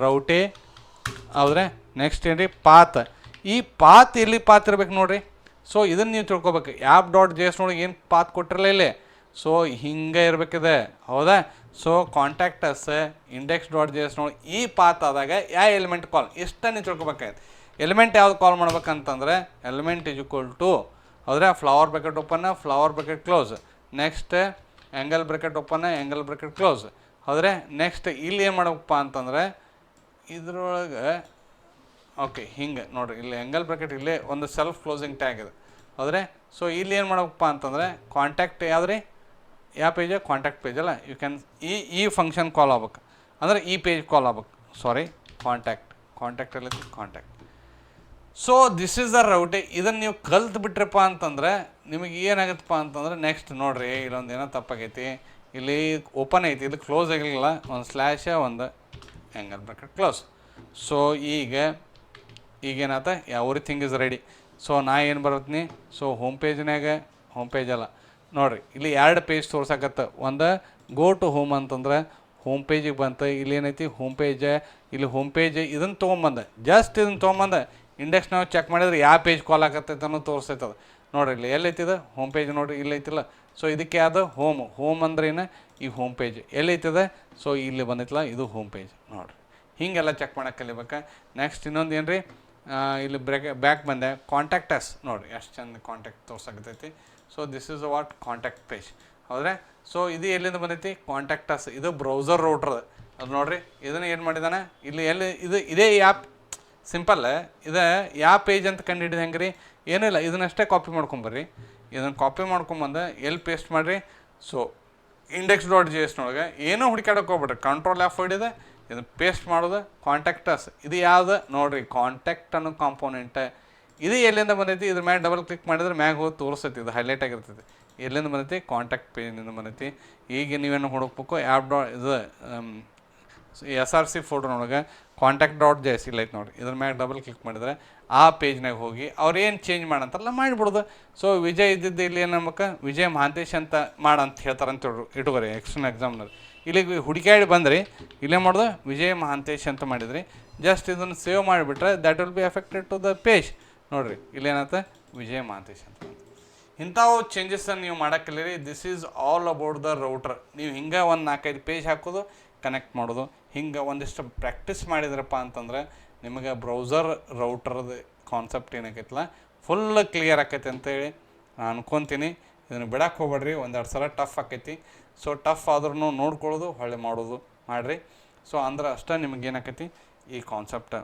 ರೌಟೇ ಹೌದ್ರೆ ನೆಕ್ಸ್ಟ್ ಏನು ರೀ ಪಾತ್. ಈ ಪಾತ್ ಎಲ್ಲಿ ಪಾತ್ ಇರ್ಬೇಕು ನೋಡಿರಿ. ಸೊ ಇದನ್ನು ನೀವು ತಿಳ್ಕೊಬೇಕು. ಆ್ಯಪ್ ಡಾಟ್ ಜೆ ಎಸ್ ನೊಳಗೆ ಏನು ಪಾತ್ ಕೊಟ್ಟಿರಲ್ಲ ಇಲ್ಲಿ. ಸೊ ಹಿಂಗೆ ಇರಬೇಕಿದೆ ಹೌದಾ. So contacts index dot J S ನೋಡಿ ಈ ಪಾತ್ ಆದಾಗ ಯಾವ ಎಲಿಮೆಂಟ್ ಕಾಲ್ ಇಷ್ಟ ನೀವು ತಿಳ್ಕೊಬೇಕಾಯ್ತು. ಎಲಿಮೆಂಟ್ ಯಾವ್ದು ಕಾಲ್ ಮಾಡ್ಬೇಕಂತಂದರೆ ಎಲಿಮೆಂಟ್ ಈಸ್ ಈಕ್ವಲ್ ಟು ಹೌದ್ರೆ flower bracket open flower bracket close, next angle bracket open angle bracket close ಹೌದ್ರೆ. ನೆಕ್ಸ್ಟ್ ಇಲ್ಲಿ ಏನು ಮಾಡ್ಬೇಕಪ್ಪ ಅಂತಂದರೆ ಇದ್ರೊಳಗೆ ಓಕೆ ಹಿಂಗೆ ನೋಡಿರಿ, ಇಲ್ಲಿ ಆ್ಯಂಗಲ್ ಬ್ರ್ಯಾಕೆಟ್ ಇಲ್ಲೇ ಒಂದು ಸೆಲ್ಫ್ ಕ್ಲೋಸಿಂಗ್ ಟ್ಯಾಗ್ ಇದೆ ಹೌದ್ರೆ. ಸೊ ಇಲ್ಲಿ ಏನು ಮಾಡ್ಬೇಕಪ್ಪ ಅಂತಂದರೆ ಕಾಂಟ್ಯಾಕ್ಟ್ ಯಾವ್ದು ರೀ, ಯಾವ ಪೇಜ್ ಕಾಂಟ್ಯಾಕ್ಟ್ ಪೇಜ್ ಅಲ್ಲ. ಯು ಕ್ಯಾನ್ ಈ ಫಂಕ್ಷನ್ ಕಾಲ್ ಆಗ್ಬೇಕು ಅಂದರೆ ಈ ಪೇಜ್ ಕಾಲ್ ಆಗ್ಬೇಕು. ಸಾರಿ ಕಾಂಟ್ಯಾಕ್ಟಲ್ಲಿ contact. So this is the route. ಇದನ್ನು ನೀವು ಕಲ್ತು ಬಿಟ್ರಪ್ಪ ಅಂತಂದರೆ ನಿಮಗೆ ಏನಾಗುತ್ತಪ್ಪ ಅಂತಂದರೆ ನೆಕ್ಸ್ಟ್ ನೋಡಿರಿ ಇಲ್ಲೊಂದು ಏನೋ ತಪ್ಪಾಗೈತಿ. ಇಲ್ಲಿ ಓಪನ್ ಐತಿ, ಇಲ್ಲಿ ಕ್ಲೋಸ್ ಆಗಿರಲಿಲ್ಲ, ಒಂದು ಸ್ಲ್ಯಾಶ ಒಂದು ಆ್ಯಂಗಲ್ ಬ್ರ್ಯಾಕೆಟ್ ಕ್ಲೋಸ್. ಸೊ ಈಗೇನಾತ ಎವ್ರಿಥಿಂಗ್ ಇಸ್ ರೆಡಿ. ಸೊ ನಾ ಏನು ಬರತ್ತೀನಿ, ಸೊ ಹೋಮ್ ಪೇಜ್ ಅಲ್ಲ ನೋಡಿರಿ, ಇಲ್ಲಿ 2 ಪೇಜ್ ತೋರ್ಸಕತ್ತ. ಒಂದು ಗೋ ಟು ಹೋಮ್ ಅಂತಂದ್ರೆ ಹೋಮ್ ಪೇಜಿಗೆ ಬಂತು. ಇಲ್ಲಿ ಏನೈತಿ ಹೋಮ್ ಪೇಜ್, ಇಲ್ಲಿ ಹೋಮ್ ಪೇಜ್ ಇದನ್ನು ತೊಗೊಂಬಂದೆ, ಜಸ್ಟ್ ಇದನ್ನು ತೊಗೊಂಬಂದೆ ಇಂಡೆಕ್ಸ್ ನಾವು ಚೆಕ್ ಮಾಡಿದ್ರೆ ಯಾವ ಪೇಜ್ ಕಾಲ್ ಆಗತ್ತೈತೆ ಅನ್ನೋ ತೋರಿಸ್ತೈತದ ನೋಡಿರಿ. ಇಲ್ಲಿ ಎಲ್ಲೈತಿದೆ ಹೋಮ್ ಪೇಜ್ ನೋಡಿರಿ, ಇಲ್ಲಿ ಐತಿಲ್ಲ. ಸೊ ಇದಕ್ಕೆ ಯಾವುದು ಹೋಮ್ ಅಂದ್ರೆ ಏನು ಈ ಹೋಮ್ ಪೇಜ್ ಎಲ್ಲೈತಿದೆ. ಸೊ ಇಲ್ಲಿ ಬಂದೈತಿಲ್ಲ ಇದು ಹೋಮ್ ಪೇಜ್ ನೋಡಿರಿ. ಹೀಗೆಲ್ಲ ಚೆಕ್ ಮಾಡೋಕೆ ಕಲಿಬೇಕು. ನೆಕ್ಸ್ಟ್ ಇನ್ನೊಂದು ಏನು ರೀ, ಇಲ್ಲಿ ಬ್ಯಾಕ್ ಬಂದೆ ಕಾಂಟ್ಯಾಕ್ಟಸ್ ನೋಡಿರಿ ಎಷ್ಟು ಚಂದ ಕಾಂಟ್ಯಾಕ್ಟ್ ತೋರ್ಸಾಕತ್ತೈತಿ. So this is what contact page ಹೌದ್ರೆ. ಸೊ ಇದು ಎಲ್ಲಿಂದ ಬಂದೈತಿ ಕಾಂಟ್ಯಾಕ್ಟಸ್, ಇದು ಬ್ರೌಸರ್ ರೌಟ್ರ್ ಅದು ನೋಡಿರಿ. ಇದನ್ನು ಏನು ಮಾಡಿದಾನೆ ಇಲ್ಲಿ ಇದೇ ಆ್ಯಪ್ ಸಿಂಪಲ್. ಇದು ಯಾವ ಪೇಜ್ ಅಂತ ಕಂಡು ಹಿಡಿದು ಹೆಂಗೆ ರೀ, ಏನೂ ಇಲ್ಲ, ಇದನ್ನಷ್ಟೇ ಕಾಪಿ ಮಾಡ್ಕೊಂಬರ್ರಿ. ಇದನ್ನು ಕಾಪಿ ಮಾಡ್ಕೊಂಬಂದು ಎಲ್ಲಿ ಪೇಸ್ಟ್ ಮಾಡಿರಿ. So index dot J S ನೊಳಗೆ ಏನೂ ಹುಡುಕಾಡಕ್ಕೆ ಹೋಗ್ಬಿಡ್ರಿ, ಕಂಟ್ರೋಲ್ F ಹೊಡಿದೆ ಇದನ್ನು ಪೇಸ್ಟ್ ಮಾಡೋದು. ಕಾಂಟ್ಯಾಕ್ಟಸ್ ಇದು ಯಾವುದು ನೋಡಿರಿ, ಕಾಂಟ್ಯಾಕ್ಟ್ ಅನ್ನೋ ಕಾಂಪೋನೆಂಟ್. ಇದು ಎಲ್ಲಿಂದ ಬಂದೈತಿ, ಇದ್ರ ಮ್ಯಾಗ ಡಬಲ್ ಕ್ಲಿಕ್ ಮಾಡಿದ್ರೆ ಮ್ಯಾಗ ಹೋಗಿ ತೋರಿಸ್ತೈತಿ, ಇದು ಹೈಲೈಟ್ ಆಗಿರ್ತೈತಿ. ಎಲ್ಲಿಂದ ಬಂದೈತಿ ಕಾಂಟ್ಯಾಕ್ಟ್ ಪೇಜಿನಿಂದ ಬಂದೈತಿ. ಈಗ ನೀವೇನು ಹುಡುಕ್ಬೇಕು ಆ್ಯಪ್ ಡಾಟ್ ಇದು SRC ಫೋಟೋನೊಳಗೆ ಕಾಂಟ್ಯಾಕ್ಟ್ ಡಾಟ್ ಜೆ ಎಸ್ ಇಲ್ಲ ಐತೆ ನೋಡಿರಿ. ಇದ್ರ ಮ್ಯಾಗ ಡಬಲ್ ಕ್ಲಿಕ್ ಮಾಡಿದ್ರೆ ಆ ಪೇಜ್ನಾಗ ಹೋಗಿ ಅವ್ರು ಏನು ಚೇಂಜ್ ಮಾಡಂತಾರಲ್ಲ ಮಾಡಿಬಿಡೋದು. ಸೊ ವಿಜಯ್ ಇದ್ದಿದ್ದು ಇಲ್ಲಿ ಏನು ಅನ್ಬೇಕು ವಿಜಯ್ ಮಹಾಂತೇಶ್ ಅಂತ ಮಾಡಂತ ಹೇಳ್ತಾರಂತ ಇಟ್ಕೋರಿ ಎಕ್ಸ್ಟರ್ನಲ್ ಎಕ್ಸಾಮ್ನಲ್ಲಿ. ಇಲ್ಲಿಗೆ ಹುಡುಕಾಡಿ ಬಂದ್ರಿ, ಇಲ್ಲೇ ಮಾಡೋದು ವಿಜಯ್ ಮಹಾಂತೇಶ್ ಅಂತ ಮಾಡಿದ್ರಿ. ಜಸ್ಟ್ ಇದನ್ನು ಸೇವ್ ಮಾಡಿಬಿಟ್ರೆ that will be affected to the page ನೋಡಿರಿ. ಇಲ್ಲೇನತ್ತ ವಿಜಯ್ ಮಹಾಂತೇಶ್ ಅಂತ. ಇಂಥವು ಚೇಂಜಸ್ಸನ್ನು ನೀವು ಮಾಡೋಕ್ಕಿಲ್ಲರಿ. This is all about the router. ನೀವು ಹಿಂಗೆ ಒಂದು 4-5 ಪೇಜ್ ಹಾಕೋದು, ಕನೆಕ್ಟ್ ಮಾಡೋದು, ಹಿಂಗೆ ಒಂದಿಷ್ಟು ಪ್ರಾಕ್ಟೀಸ್ ಮಾಡಿದ್ರಪ್ಪ ಅಂತಂದ್ರೆ ನಿಮಗೆ ಬ್ರೌಸರ್ ರೌಟ್ರದ ಕಾನ್ಸೆಪ್ಟ್ ಏನಾಗೈತಲ್ಲ ಫುಲ್ ಕ್ಲಿಯರ್ ಆಕೈತಿ ಅಂತೇಳಿ ನಾನು ಅನ್ಕೊತೀನಿ. ಇದನ್ನು ಬಿಡಕ್ಕೆ ಹೋಗ್ಬೇಡ್ರಿ, 1-2 ಸಲ ಟಫ್ ಆಕೈತಿ. ಸೊ ಟಫ್ ಆದ್ರೂ ನೋಡ್ಕೊಳ್ಳೋದು ಹೊಳ್ಳೆ ಮಾಡೋದು ಮಾಡಿರಿ. ಸೊ ಅಂದ್ರೆ ಅಷ್ಟೇ ನಿಮಗೆ ಏನಾಕೈತಿ ಈ ಕಾನ್ಸೆಪ್ಟ್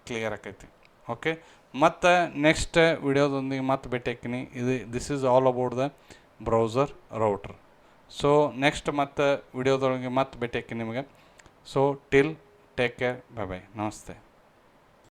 ಕ್ಲಿಯರ್ ಆಕೈತಿ. ಓಕೆ, ಮತ್ತು ನೆಕ್ಸ್ಟ್ ವಿಡಿಯೋದೊಂದಿಗೆ ಮತ್ತೆ ಭೇಟಿ ಹಾಕಿನಿ. This is all about the browser router. So next ಮತ್ತೆ ವಿಡಿಯೋದೊಳಗೆ ಮತ್ತೆ ಭೇಟಿ ಹಾಕಿನಿ ನಿಮಗೆ. So till take care, bye bye, ನಮಸ್ತೆ.